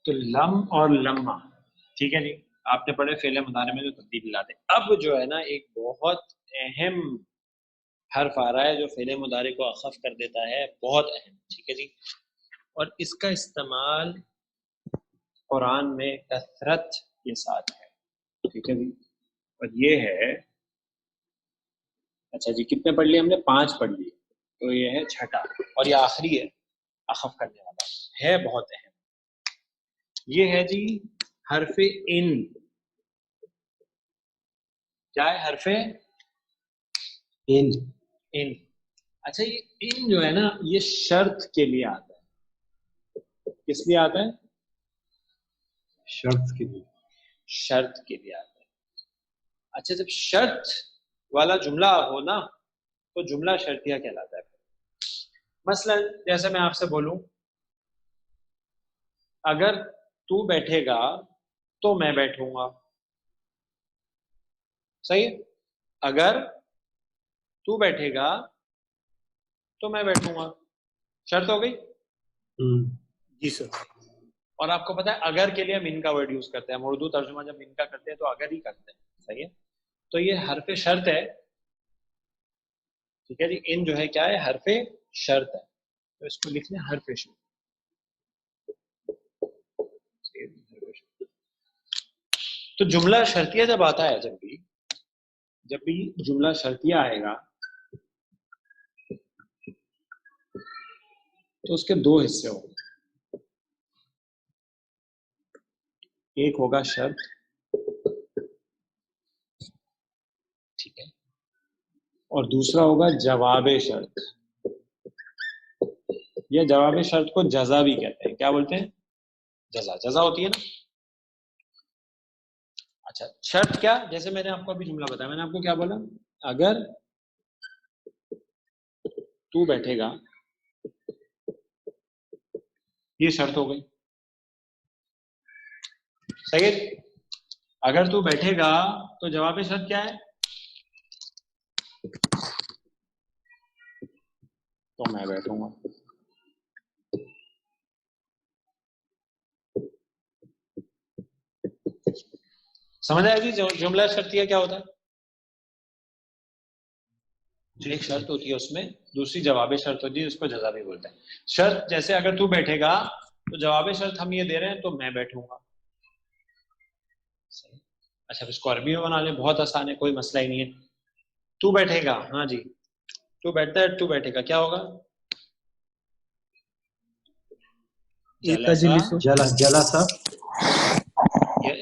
[SPEAKER 1] تو لم اور لما, ٹھیک ہے جی, آپ نے پڑھے فعل مضارع میں جو تبدیلی لاتے. اب جو ہے نا ایک بہت اہم حرف آ رہا ہے جو فعل مضارع کو اخف کر دیتا ہے, بہت اہم. ٹھیک ہے جی, اور اس کا استعمال قرآن میں کثرت کے ساتھ ہے. ٹھیک ہے جی, اور یہ ہے, اچھا جی کتنے پڑھ لیے ہم نے, 5 پڑھ لیے, تو یہ ہے چھٹا اور یہ آخری ہے اخف کرنے والا ہے, بہت اہم. یہ ہے جی حرف ان. کیا ہے حرف
[SPEAKER 2] ان؟
[SPEAKER 1] ان. اچھا یہ ان جو ہے نا یہ شرط کے لیے آتا ہے. کس لیے آتا ہے؟
[SPEAKER 2] شرط کے لیے.
[SPEAKER 1] شرط کے لیے آتا ہے. اچھا جب شرط والا جملہ ہو نا تو جملہ شرطیہ کہلاتا ہے. مثلا جیسے میں آپ سے بولوں اگر تو بیٹھے گا تو میں بیٹھوں گا, صحیح ہے, اگر تو بیٹھے گا تو میں بیٹھوں گا, شرط ہو گئی.
[SPEAKER 3] جی سر.
[SPEAKER 1] اور آپ کو پتا ہے اگر کے لیے ہم ان کا ورڈ یوز کرتے ہیں, ہم اردو ترجمہ جب ان کا کرتے ہیں تو اگر ہی کرتے ہیں, صحیح ہے. تو یہ حرف شرط ہے. ٹھیک ہے جی, ان جو ہے کیا ہے, حرف شرط ہے, تو اس کو لکھ لیں حرف شرط. تو جملہ شرطیہ جب آتا ہے, جب بھی جملہ شرطیہ آئے گا تو اس کے 2 حصے ہوں گے. ایک ہوگا شرط, ٹھیک ہے, اور دوسرا ہوگا جواب شرط. یہ جواب شرط کو جزا بھی کہتے ہیں. کیا بولتے ہیں؟ جزا. جزا ہوتی ہے نا. اچھا شرط کیا, جیسے میں نے آپ کو ابھی جملہ بتایا, میں نے آپ کو کیا بولا, اگر تو بیٹھے گا, یہ شرط ہو گئی, صحیح ہے. اگر تو بیٹھے گا تو جواب شرط کیا ہے, تو میں بیٹھوں گا. سمجھ آئے جی جملہ شرطیہ کیا ہوتا ہے؟ ایک شرط ہوتی ہے اس میں, دوسری جواب شرط ہوتی ہے, اس کو جزا بھی بولتے ہیں. شرط جیسے اگر تو بیٹھے گا تو جواب شرط ہم یہ دے رہے ہیں تو میں بیٹھوں گا. اچھا اس کو عربی میں بنا لیں, بہت آسان ہے, کوئی مسئلہ ہی نہیں ہے. تو بیٹھے گا, ہاں جی تو بیٹھتا ہے, تو بیٹھے گا, کیا ہوگا؟
[SPEAKER 2] جلسہ.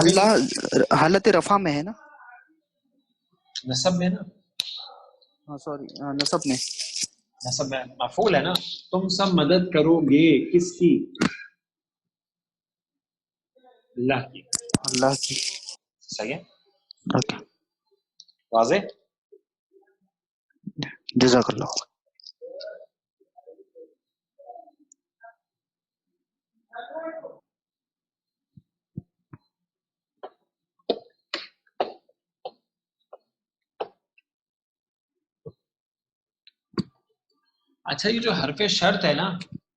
[SPEAKER 5] اللہ حالت رفع میں ہے نا؟
[SPEAKER 1] نصب میں نا،
[SPEAKER 5] ہاں سوری، نصب میں.
[SPEAKER 1] نصب میں مفعول ہے نا. تم سب مدد کرو گے کس کی؟ اللہ کی.
[SPEAKER 5] اللہ کی.
[SPEAKER 1] صحیح ہے،
[SPEAKER 5] اوکے،
[SPEAKER 1] واضح.
[SPEAKER 5] جزاک اللہ.
[SPEAKER 1] اچھا، یہ جو حرف شرط ہے نا،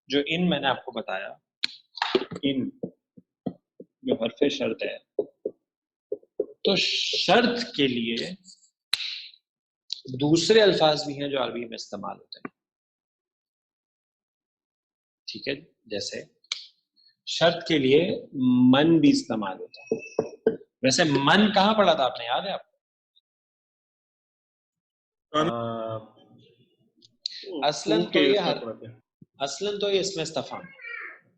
[SPEAKER 1] جو ان میں نے آپ کو بتایا، ان جو حرف شرط ہے، تو شرط کے لیے دوسرے الفاظ بھی ہیں جو عربی میں استعمال ہوتے ہیں. ٹھیک ہے، جیسے شرط کے لیے من بھی استعمال ہوتا ہے. ویسے من کہاں پڑھا تھا آپ نے، یاد ہے آپ کو؟ اصلاً تو یہ اس میں استفہام ہے.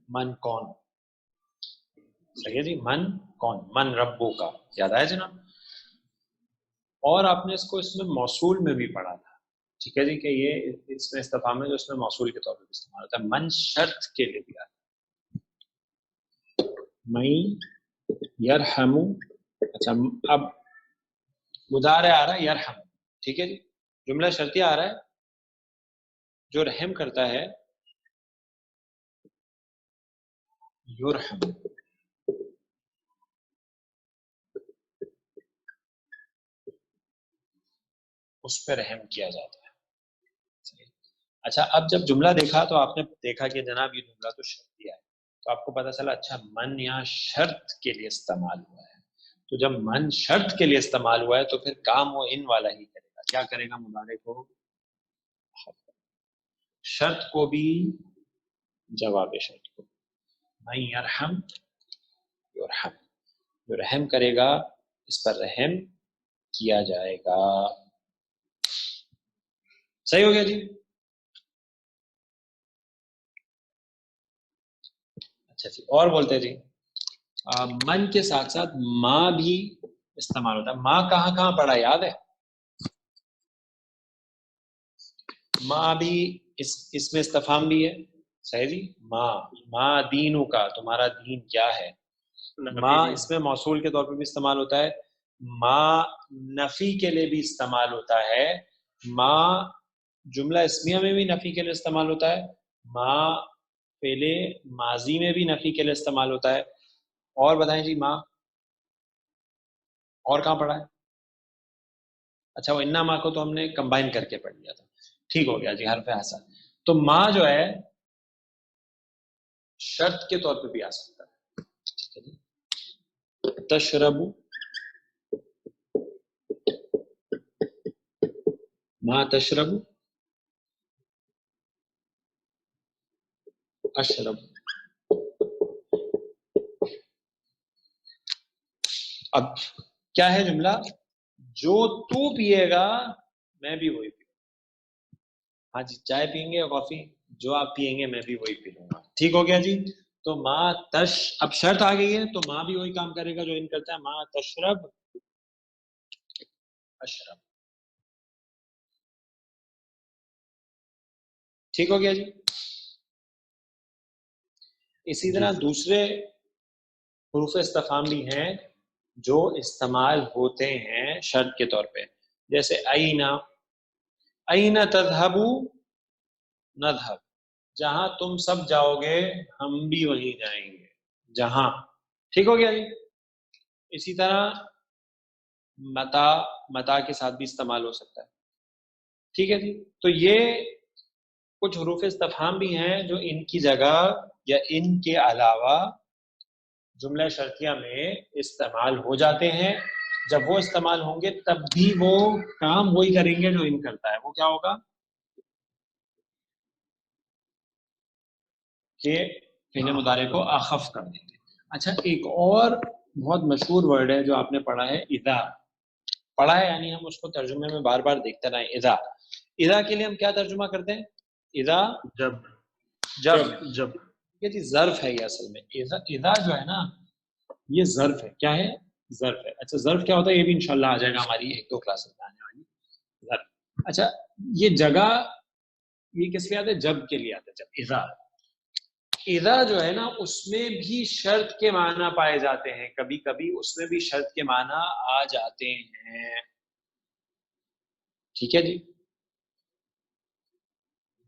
[SPEAKER 1] من کون، صحیح ہے جی، من کون، من ربو کا، یاد آیا جناب. اور آپ نے اس کو اس میں موصول میں بھی پڑھا تھا. ٹھیک ہے جی، کہ یہ اس میں استفہام ہے جو اس میں موصول کے طور پر استعمال ہوتا ہے. من شرط کے لیے بھی آتا ہے. من یرحم. اچھا، اب مضارع آ رہا ہے یرحم. ٹھیک ہے جی، جملہ شرطیہ آ رہا ہے، جو رحم کرتا ہے یرحم. اس پہ رحم کیا جاتا ہے. اچھا، اب جب جملہ دیکھا تو آپ نے دیکھا کہ جناب یہ جملہ تو شرطیہ ہے، تو آپ کو پتا چلا اچھا من یہاں شرط کے لیے استعمال ہوا ہے. تو جب من شرط کے لیے استعمال ہوا ہے تو پھر کام وہ ان والا ہی کرے گا. کیا کرے گا؟ مضارع کو، شرط کو بھی جواب شرط کو. من یرحم یرحم، جو رحم کرے گا اس پر رحم کیا جائے گا. صحیح ہو گیا جی. اچھا جی، اور بولتے جی من کے ساتھ ساتھ ماں بھی استعمال ہوتا ہے. ماں کہاں کہاں پڑا یاد ہے؟ ماں بھی اس میں استفہام بھی ہے. صحیح جی، ماں دینوں کا، تمہارا دین کیا ہے. ماں اس میں موصول کے طور پہ بھی استعمال ہوتا ہے. ماں نفی کے لیے بھی استعمال ہوتا ہے. ماں جملہ اسمیہ میں بھی نفی کے لیے استعمال ہوتا ہے. ماں پہلے ماضی میں بھی نفی کے لیے استعمال ہوتا ہے. اور بتائیں جی ماں اور کہاں پڑھا ہے؟ اچھا، وہ انا ماں کو تو ہم نے کمبائن کر کے پڑھ لیا تھا. ٹھیک ہو گیا جی، حرف حسا. تو ماں جو ہے شرط کے طور پہ بھی آ سکتا ہے. ٹھیک ہے جی، تشرب، ماں تشرب، اشرب. اب کیا ہے جملہ؟ جو تو پیے گا میں بھی وہی پیوں. ہاں جی، چائے پئیں گے یا کافی، جو آپ پیئیں گے میں بھی وہی پی لوں گا. ٹھیک ہو گیا جی. تو ماں تش، اب شرط آ گئی ہے تو ماں بھی وہی کام کرے گا جو ان کرتا ہے. ماں تشرب اشرب. ٹھیک ہو گیا جی. اسی طرح دوسرے حروف استفہام بھی ہیں جو استعمال ہوتے ہیں شرط کے طور پہ، جیسے اینا، اینا تذہبو نذہب، جہاں تم سب جاؤ گے ہم بھی وہیں جائیں گے. جہاں. ٹھیک ہو گیا جی. اسی طرح متا، متا کے ساتھ بھی استعمال ہو سکتا ہے. ٹھیک ہے جی. تو یہ کچھ حروف استفہام بھی ہیں جو ان کی جگہ یا ان کے علاوہ جملہ شرطیہ میں استعمال ہو جاتے ہیں. جب وہ استعمال ہوں گے تب بھی وہ کام وہی کریں گے جو ان کرتا ہے. وہ کیا ہوگا کہ فعل مضارع کو اخف کر دیں گے. اچھا، ایک اور بہت مشہور ورڈ ہے جو آپ نے پڑھا ہے، اذا. پڑھا ہے یعنی ہم اس کو ترجمے میں بار بار دیکھتے رہے. اذا، اذا کے لیے ہم کیا ترجمہ کرتے ہیں؟ اذا جب. یہ جی ظرف ہے یہ اصل میں. اذا جو ہے نا یہ ظرف ہے. کیا ہے؟ ظرف ہے. اچھا ظرف کیا ہوتا ہے یہ بھی انشاءاللہ آ جائے گا ہماری 1-2 کلاسز میں آنے والی. ظرف. اچھا یہ جگہ یہ کس لیے آتا ہے؟ جب کے لیے آتا ہے. جب اذا جو ہے نا اس میں بھی شرط کے معنی پائے جاتے ہیں. کبھی کبھی اس میں بھی شرط کے معنی آ جاتے ہیں. ٹھیک ہے جی.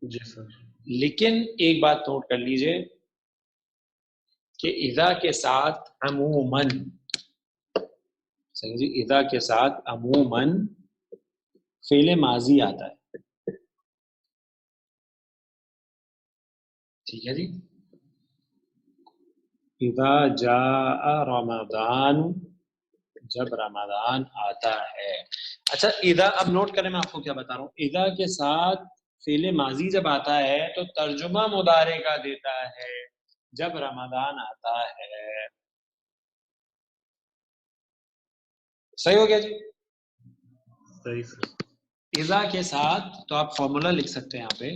[SPEAKER 6] جی سر.
[SPEAKER 1] لیکن ایک بات نوٹ کر لیجئے کہ اذا کے ساتھ عموماً صحیح جی اذا کے ساتھ عموماً فعل ماضی آتا ہے. ٹھیک ہے جی. اذا جاء رمضان جب رمضان آتا ہے. اچھا اذا اب نوٹ کریں میں آپ کو کیا بتا رہا ہوں. اذا کے ساتھ فعل ماضی جب آتا ہے تو ترجمہ مضارع کا دیتا ہے جب رمضان آتا ہے. صحیح ہو گیا جی.
[SPEAKER 6] صحیح سر.
[SPEAKER 1] اذا کے ساتھ تو آپ فارمولا لکھ سکتے ہیں یہاں پہ.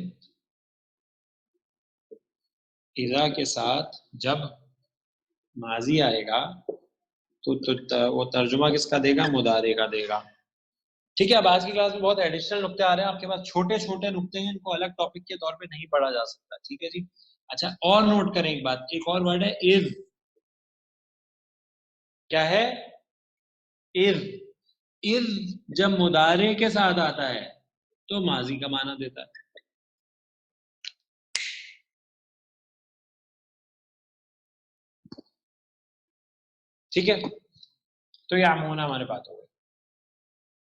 [SPEAKER 1] اذا کے ساتھ جب ماضی آئے گا تو وہ ترجمہ کس کا دے گا؟ مضارع کا دے گا. ٹھیک ہے. اب آج کی کلاس میں بہت ایڈیشنل نقطے آ رہے ہیں آپ کے پاس. چھوٹے چھوٹے نقطے ہیں ان کو الگ ٹاپک کے طور پہ نہیں پڑھا جا سکتا. ٹھیک ہے جی. اچھا اور نوٹ کریں ایک بات. ایک اور ورڈ ہے اذ. کیا ہے؟ اذ. اذ جب مضارع کے ساتھ آتا ہے تو ماضی کا معنی دیتا ہے. ٹھیک ہے. تو یہ عموماً ہمارے بات ہو گئی.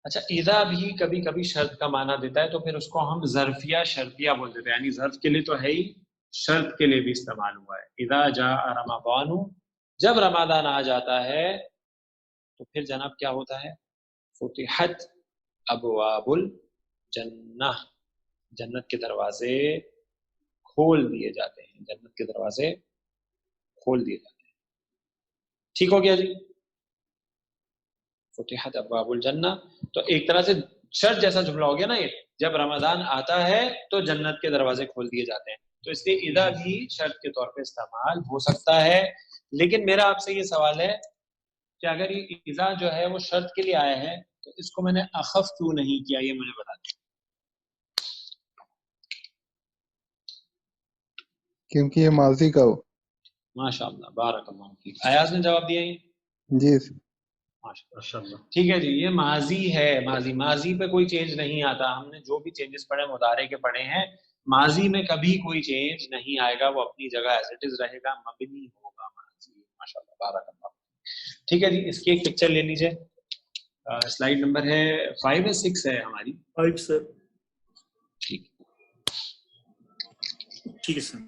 [SPEAKER 1] اچھا اذا بھی کبھی کبھی شرط کا معنی دیتا ہے تو پھر اس کو ہم ظرفیہ شرطیہ بول دیتے ہیں. یعنی ظرف کے لیے تو ہے ہی شرط کے لیے بھی استعمال ہوا ہے. اذا جاء رمضان جب رمضان آ جاتا ہے تو پھر جناب کیا ہوتا ہے؟ فتحت ابواب الجنہ جنت کے دروازے کھول دیے جاتے ہیں. جنت کے دروازے کھول دیے جاتے ہیں. ٹھیک ہو گیا جی. فتحت ابواب الجنہ تو ایک طرح سے شرط جیسا جملہ ہو گیا نا یہ. جب رمضان آتا ہے تو جنت کے دروازے کھول دیے جاتے ہیں. تو اس لیے اذا بھی شرط کے طور پہ استعمال ہو سکتا ہے. لیکن میرا آپ سے یہ سوال ہے کہ اگر یہ اذا جو ہے وہ شرط کے لیے آیا ہے تو اس کو میں نے اخف کیوں نہیں کیا یہ مجھے بتا دیں.
[SPEAKER 5] کیونکہ یہ ماضی کا ہو.
[SPEAKER 1] ماشاء اللہ بارک اللہ فیک. ایاز نے جواب دیا ہے.
[SPEAKER 5] جی
[SPEAKER 6] ماشاء اللہ.
[SPEAKER 1] ٹھیک ہے جی. یہ ماضی ہے. ماضی پہ کوئی چینج نہیں آتا. ہم نے جو بھی چینجز پڑھے مضارع کے پڑھے ہیں. ماضی میں کبھی کوئی چینج نہیں آئے گا. وہ اپنی جگہ ایز اٹ از رہے گا. مبنی ہوگا ماضی. ماشاء اللہ بارک اللہ. ٹھیک ہے جی. اس کی ایک پکچر لے لیجئے. سلائیڈ نمبر ہے 5 یا 6 ہے ہماری.
[SPEAKER 3] 5 سر.
[SPEAKER 1] ٹھیک
[SPEAKER 3] ٹھیک ہے سر.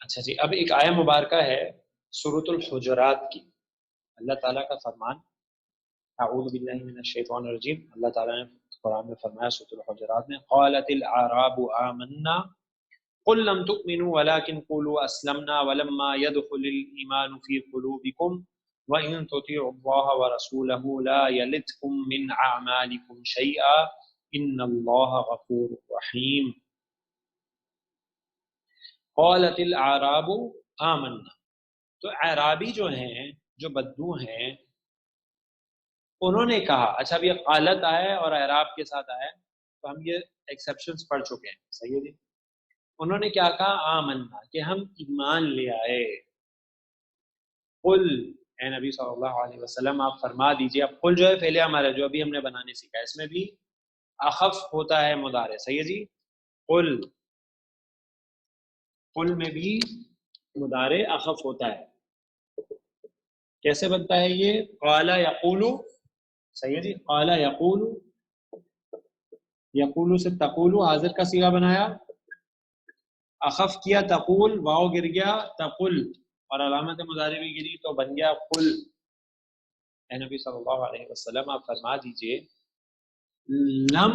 [SPEAKER 1] اچھا جی. اب ایک آیہ مبارکہ ہے سورۃ الحجرات کی. اللہ تعالیٰ کا فرمان اعوذ باللہ من الشیطان الرجیم. اللہ تعالیٰ نے قرآن میں فرمایا سورۃ الحجرات میں قالت الاعراب آمنا قل لم تؤمنوا ولكن قولوا اسلمنا ولما يدخل الايمان في قلوبكم وان تطيعوا الله ورسوله لا يلتكم من اعمالكم شيئا ان الله غفور رحيم. قالت الاعراب آمنا. تو اعرابی جو ہیں جو بدو ہیں انہوں نے کہا. اچھا اب یہ قالت آئے اور اعراب کے ساتھ آئے تو ہم یہ ایکسیپشنز پڑھ چکے ہیں. صحیح ہے جی. انہوں نے کیا کہا؟ آمنا کہ ہم ایمان لے آئے. قل اے نبی صلی اللہ علیہ وسلم آپ فرما دیجئے. اب قل جو ہے پہلے ہمارا جو ابھی ہم نے بنانے سیکھا اس میں بھی اخف ہوتا ہے مضارع. صحیح ہے جی. قل میں بھی مضارع اخف ہوتا ہے. کیسے بنتا ہے یہ؟ قال یقول. صحیح ہے جی. قال یقول. یقول سے تقول حاضر کا صیغہ بنایا. اخف کیا تقول واو گر گیا تقل اور علامت مضارع بھی گری تو بن گیا قل. اے نبی صلی اللہ علیہ وسلم آپ فرما دیجئے لم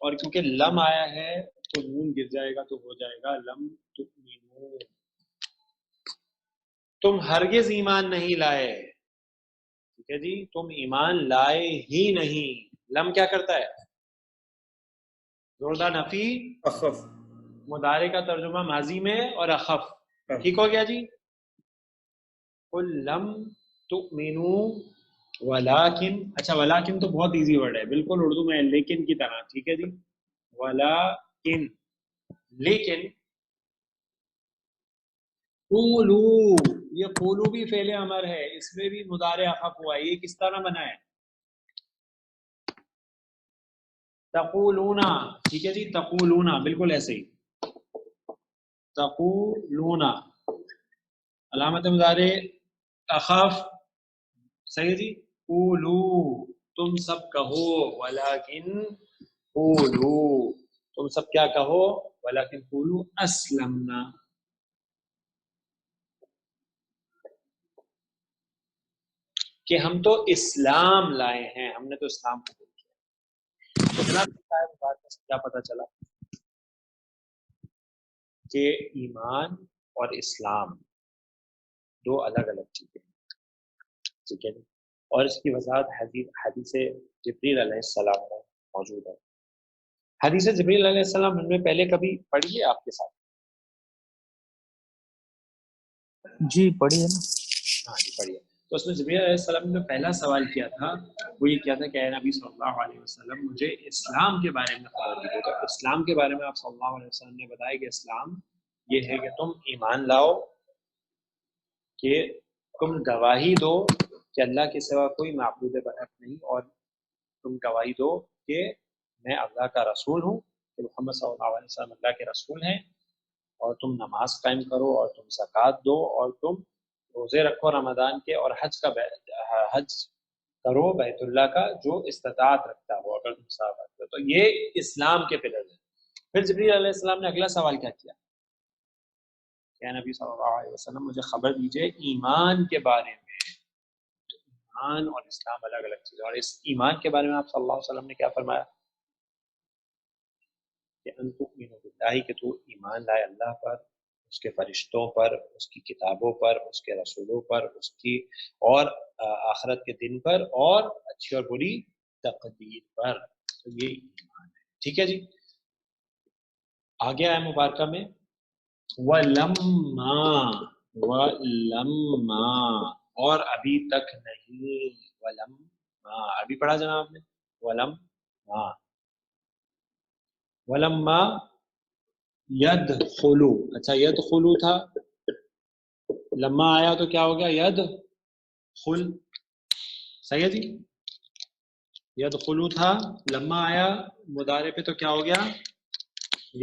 [SPEAKER 1] اور کیونکہ لم آیا ہے تو نون گر جائے گا تو ہو جائے گا لم تؤمنو، تم ہرگز ایمان نہیں لائے. ٹھیک ہے جی، تم ایمان لائے ہی نہیں. لم کیا کرتا ہے؟ زوردار نفی،
[SPEAKER 3] اخف،
[SPEAKER 1] مضارع کا ترجمہ ماضی میں اور اخف. ٹھیک ہو گیا جی. قل لم تؤمنوا ولیکن، اچھا ولیکن تو بہت ایزی ورڈ ہے، بالکل اردو میں لیکن کی طرح. ٹھیک ہے جی، ولیکن، لیکن قولو، یہ قولو بھی فعل امر ہے، اس میں بھی مضارع اخف ہوا ہے. یہ کس طرح بنا ہے؟ تقولونا. ٹھیک ہے جی، تقولونا بالکل ایسے ہی. تقولونا علامت مضارع اخف، صحیح جی. قولو، تم سب کہو، ولیکن قولو، تم سب کیا کہو، ولیکن قولو اسلمنا. کہ ہم تو اسلام لائے ہیں، ہم نے تو اسلام قبول کیا. تو جناب بات سے کیا پتہ چلا کہ ایمان اور اسلام دو الگ الگ چیزیں ہیں. ٹھیک ہے، اور اس کی وضاحت حدیث جبریل علیہ السلام میں موجود ہے. حدیث جبریل علیہ السلام ہم نے پہلے کبھی پڑھی ہے آپ کے ساتھ؟
[SPEAKER 5] جی پڑھیے نا.
[SPEAKER 1] ہاں جی پڑھیے. تو اس میں جبریل علیہ السلام نے پہلا سوال کیا تھا وہ یہ کیا تھا کہ اے نبی صلی اللہ علیہ وسلم مجھے اسلام کے بارے میں خبر دیجیے. تو اسلام کے بارے میں آپ صلی اللہ علیہ وسلم نے بتایا کہ اسلام یہ ہے کہ تم ایمان لاؤ، کہ تم گواہی دو کہ اللہ کے سوا کوئی معبود برحق نہیں، اور تم گواہی دو کہ میں اللہ کا رسول ہوں، کہ محمد صلی اللہ علیہ وسلم اللہ کے رسول ہیں، اور تم نماز قائم کرو، اور تم زکوٰۃ دو، اور تم روزے رکھو رمضان کے، اور حج کرو بیت اللہ کا جو استطاعت رکھتا ہو اگر تم صحابہ کرو. تو یہ اسلام کے پلر ہیں. پھر جبریل علیہ السلام نے اگلا سوال کیا کیا کہ نبی صلی اللہ علیہ وسلم مجھے خبر دیجئے ایمان کے بارے میں. ایمان اور اسلام الگ الگ چیز. اور اس ایمان کے بارے میں آپ صلی اللہ علیہ وسلم نے کیا فرمایا کہ ان تؤمنوا باللہ، کہ تو ایمان لائے اللہ پر، اس کے فرشتوں پر، اس کی کتابوں پر، اس کے رسولوں پر، اس کی اور آخرت کے دن پر، اور اچھی اور بری تقدیر پر. تو یہ ایمان ہے. ٹھیک ہے جی. آگے آئے مبارکہ میں وَلَمَّا، اور ابھی تک نہیں. وَلَمَّا ابھی پڑھا جناب نے. وَلَمَّا يَدْخُلُوا، اچھا يَدْخُلُوا تھا، لما آیا تو کیا ہو گیا يَدْخُل. صحیح ہے جی. يَدْخُلُوا تھا، لما آیا مضارع پہ تو کیا ہو گیا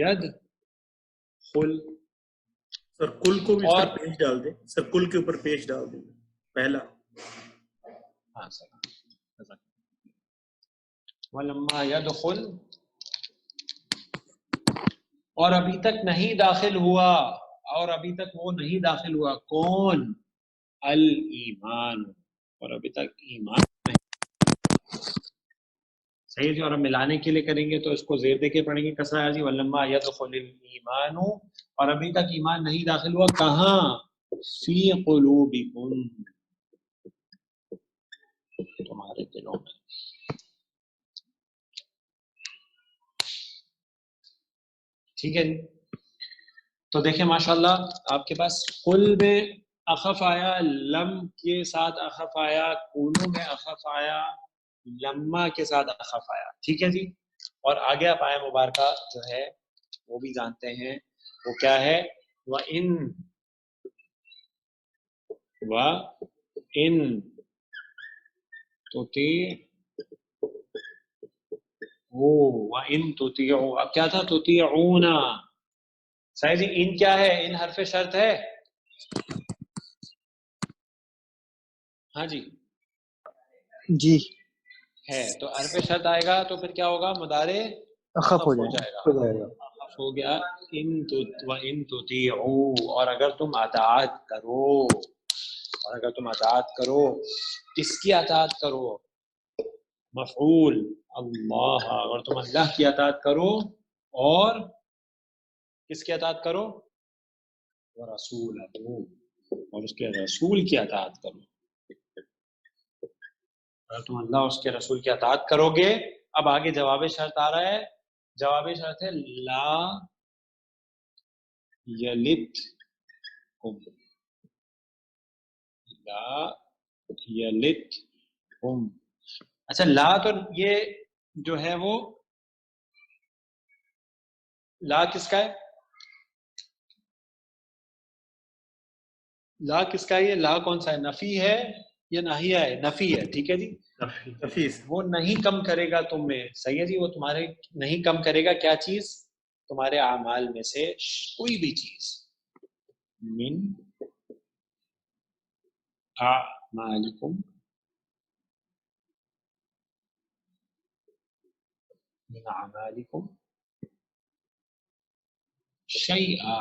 [SPEAKER 1] يَدْخُل.
[SPEAKER 3] سر کل کو بھی
[SPEAKER 1] اور
[SPEAKER 3] سر پیش ڈال دیں، سر کل کے اوپر پیش ڈال دیں پہلا.
[SPEAKER 1] ہاں سر. وَلَمَّا يَدْخُل، اور ابھی تک نہیں داخل ہوا، اور ابھی تک وہ نہیں داخل ہوا. کون؟ الایمان، اور ابھی تک ایمان نہیں. صحیح جی. اور ہم ملانے کے لیے کریں گے تو اس کو زیر دے کے پڑھیں گے کسرہ جی. وَلَمَّا يَدْخُلِ الْإِيمَانُ، اور ابھی تک ایمان نہیں داخل ہوا. کہاں؟ فِي قُلُوبِكُمْ، تمہارے دلوں میں. ٹھیک ہے جی. تو دیکھیں ماشاءاللہ آپ کے پاس قل میں اخف آیا، لم کے ساتھ اخف آیا، قولو میں اخف آیا، لما کے ساتھ اخف آیا. ٹھیک ہے جی. اور آگے آپ آئے مبارکہ جو ہے وہ بھی جانتے ہیں وہ کیا ہے. وَإِن تُطِيعُوا، اب کیا تھا تُطِيعُونَ. صحیح جی. ان کیا ہے؟ ان حرف شرط ہے. ہاں جی
[SPEAKER 5] جی
[SPEAKER 1] ہے. تو حرف شرط آئے گا تو پھر کیا ہوگا؟ مضارع
[SPEAKER 5] اخف ہو
[SPEAKER 1] ہو
[SPEAKER 5] جائے
[SPEAKER 1] جائے
[SPEAKER 2] ہو جائے گا.
[SPEAKER 1] اخف ہو گیا. وَإِن تُطِيعُوا، اور اگر تم اطاعت کرو، اور اگر تم اطاعت کرو، کس کی اطاعت کرو؟ مفعول اللہ، اگر تم اللہ کی اطاعت کرو اور کس کی اطاعت کرو؟ ورسول، اور اس کے رسول کی اطاعت کرو. اگر تم اللہ اور اس کے رسول کی اطاعت کرو گے. اب آگے جواب شرط آ رہا ہے. جواب شرط ہے لا یلتکم، لا یلتکم. اچھا لا تو یہ جو ہے وہ لا کس کا ہے؟ لا کس کا ہے؟ یہ لا کون سا ہے؟ نفی ہے یا ناہیہ ہے؟ نفی ہے. ٹھیک ہے جی.
[SPEAKER 3] حفیظ
[SPEAKER 1] وہ نہیں کم کرے گا تم میں. صحیح ہے جی. وہ تمہارے نہیں کم کرے گا کیا چیز؟ تمہارے اعمال میں سے کوئی بھی چیز. من اعمالکم، من اعمالکم شیئا،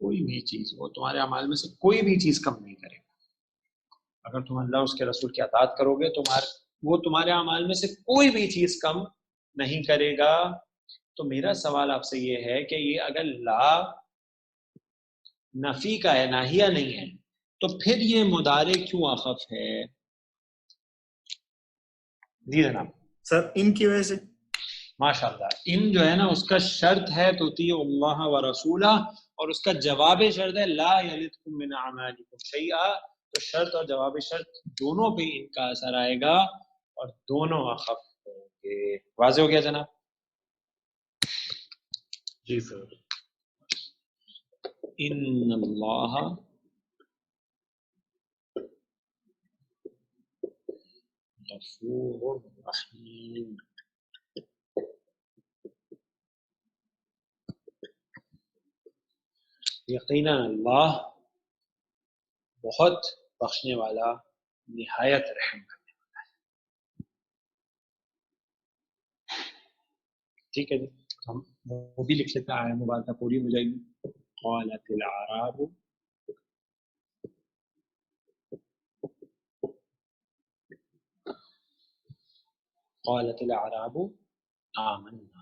[SPEAKER 1] کوئی بھی چیز. وہ تمہارے اعمال میں سے کوئی بھی چیز کم نہیں کرے گا. اگر تم اللہ اس کے رسول کی اطاعت کرو گے وہ تمہارے اعمال میں سے کوئی بھی چیز کم نہیں کرے گا. تو میرا سوال آپ سے یہ ہے کہ یہ اگر لا نفی کا ہے، ناہیہ نہیں ہے، تو پھر یہ مضارع کیوں اخف ہے؟ جی جناب.
[SPEAKER 3] سر ان کی وجہ سے
[SPEAKER 1] ماشاء اللہ. ان جو ہے نا اس کا شرط ہے تطیع اللہ و رسولہ، اور اس کا جواب شرط ہے لا یلدکم من اعمالکم شیئا. تو شرط اور جواب شرط دونوں پہ ان کا اثر آئے گا اور دونوں اخف ہوں گے. واضح ہو گیا جناب؟
[SPEAKER 6] جی سر.
[SPEAKER 1] ان اللہ غفور رحیم. یقینا اللہ بہت بخشنے والا، نہایت رحم کرنے والا ہے. ٹھیک ہے جی. ہم وہ بھی لکھ لیتے ہیں. آیت مبارکہ پوری ہو جائے گی. قالت الاعراب، قالت الاعراب آمنا.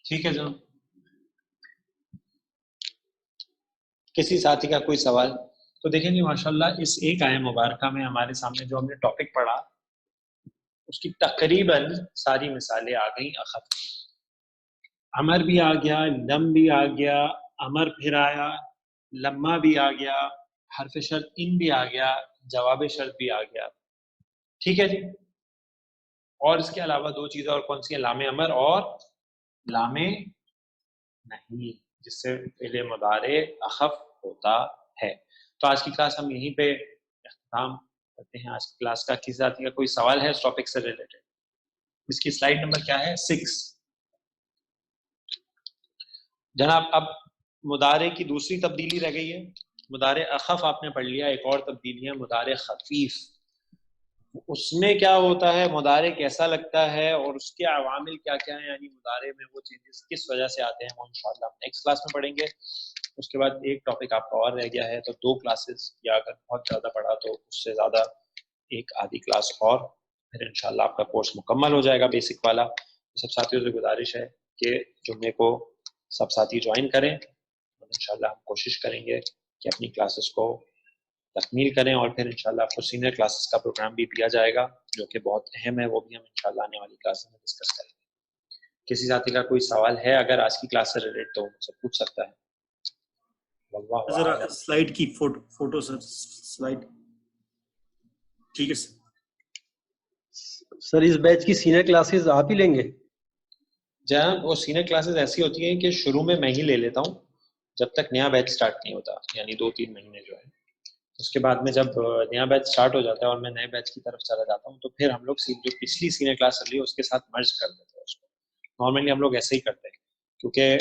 [SPEAKER 1] ٹھیک ہے جناب. کسی ساتھی کا کوئی سوال؟ تو دیکھیں جی ماشاءاللہ اس ایک آیت مبارکہ میں ہمارے سامنے جو ہم نے ٹاپک پڑھا اس کی تقریباً ساری مثالیں آ گئیں اخف. امر بھی آ گیا، لم بھی آ گیا، امر پھر آیا، لما بھی آ گیا، حرف شرط ان بھی آ گیا، جواب شرط بھی آ گیا. ٹھیک ہے جی. اور اس کے علاوہ دو چیزیں اور کون سی ہیں؟ لام امر اور لام نہیں، جس سے فعل مضارع اخف ہوتا ہے. تو آج کی کلاس ہم یہیں پہ اختتام کرتے ہیں. آج کی کلاس کا کسی ساتھی کا کوئی سوال ہے اس ٹاپک سے ریلیٹڈ؟ اس کی سلائیڈ نمبر کیا ہے؟ 6. جناب اب مضارع کی دوسری تبدیلی رہ گئی ہے. مضارع اخف آپ نے پڑھ لیا. ایک اور تبدیلی ہے مضارع خفیف. اس میں کیا ہوتا ہے، مضارع کیسا لگتا ہے اور اس کے عوامل کیا کیا ہیں، یعنی مضارع میں وہ چینجز کس وجہ سے آتے ہیں، وہ انشاءاللہ ہم نیکسٹ کلاس میں پڑھیں گے. اس کے بعد ایک ٹاپک آپ کا اور رہ گیا ہے، تو 2 کلاسز، یا اگر بہت زیادہ پڑھا تو اس سے زیادہ ایک آدھی کلاس اور، پھر انشاءاللہ آپ کا کورس مکمل ہو جائے گا بیسک والا. سب ساتھیوں سے گزارش ہے کہ جمعے کو سب ساتھی جوائن کریں، اور انشاءاللہ ہم کوشش کریں گے کہ اپنی کلاسز کو تکمیل کریں، اور پھر انشاءاللہ آپ کو سینئر کلاسز کا پروگرام بھی دیا جائے گا جو کہ بہت اہم ہے. وہ بھی ہم انشاءاللہ آنے والی کلاس میں ڈسکس کریں گے. کسی ساتھی کا کوئی سوال ہے اگر آج کی کلاس سے ریلیٹ تو مجھ سے پوچھ سکتا ہے. واللہ
[SPEAKER 3] ذرا
[SPEAKER 1] اعلم.
[SPEAKER 3] سلائیڈ کی فوٹو سر، سلائیڈ. ٹھیک ہے سر.
[SPEAKER 2] سر اس بیچ کی سینئر کلاسز آپ ہی لیں گے؟
[SPEAKER 1] جہاں وہ سینئر کلاسز ایسی ہوتی ہیں کہ شروع میں میں ہی لے لیتا ہوں جب تک نیا بیچ سٹارٹ نہیں ہوتا، یعنی 2-3 مہینے جو ہے. اس کے بعد میں جب نیا بیچ سٹارٹ ہو جاتا ہے اور میں نئے بیچ کی طرف چلا جاتا ہوں تو پھر ہم لوگ جو پچھلی سینئر کلاس چل رہی ہے اس کے ساتھ مرج کر دیتے ہیں اس کو. نارملی ہم لوگ ایسے ہی کرتے ہیں کیونکہ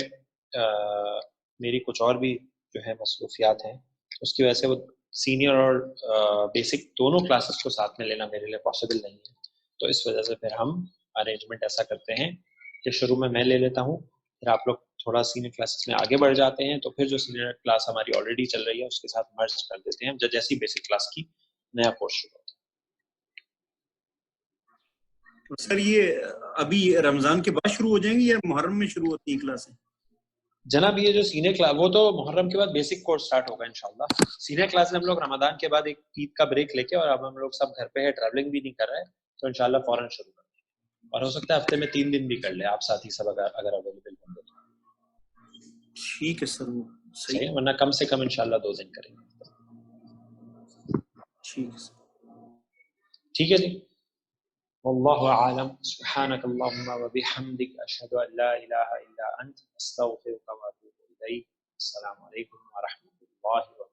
[SPEAKER 1] میری کچھ اور بھی جو ہے مصروفیات ہیں، اس کی وجہ سے وہ سینئر اور بیسک دونوں کلاسز کو ساتھ میں لینا میرے لیے پاسبل نہیں ہے. تو اس وجہ سے پھر ہم ارینجمنٹ ایسا کرتے ہیں کہ شروع میں لے لیتا ہوں، پھر آپ لوگ تھوڑا سینئر کلاسز میں آگے بڑھ جاتے ہیں، تو پھر جو سینئر کلاس ہماری آلریڈی چل رہی ہے اس کے ساتھ مرج کر دیتے ہیں جب جیسی بیسک کلاس کی نیا کورس شروع ہوتا
[SPEAKER 3] تو سر یہ ابھی رمضان کے بعد شروع ہو جائیں گی یا محرم میں شروع ہوتی ہیں کلاسیں؟
[SPEAKER 1] جناب یہ جو سینئر کلاس وہ تو محرم کے بعد بیسک کورس سٹارٹ ہوگا انشاءاللہ. سینئر کلاس ہم لوگ رمضان کے بعد ایک عید کا بریک لے کے، اور اب ہم لوگ سب گھر پہ ہے، ٹریولنگ بھی نہیں کر رہے، تو انشاءاللہ فوراً شروع کریں گے، اور ہو سکتا ہے ہفتے میں 3 دن بھی کر لیں آپ ساتھی سب اگر اویلیبل ہوں گے تو
[SPEAKER 3] ٹھیک ہے سر، وہ
[SPEAKER 1] صحیح
[SPEAKER 3] صحیح
[SPEAKER 1] ہے، ورنہ کم سے کم انشاءاللہ 2 دن کریں گے.
[SPEAKER 3] ٹھیک ہے سر.
[SPEAKER 1] ٹھیک ہے جی، واللہ اعلم. سبحانك اللهم وبحمدك اشهد ان لا اله الا انت استغفرك واتوب اليك. السلام علیکم ورحمۃ اللہ وبرکاتہ.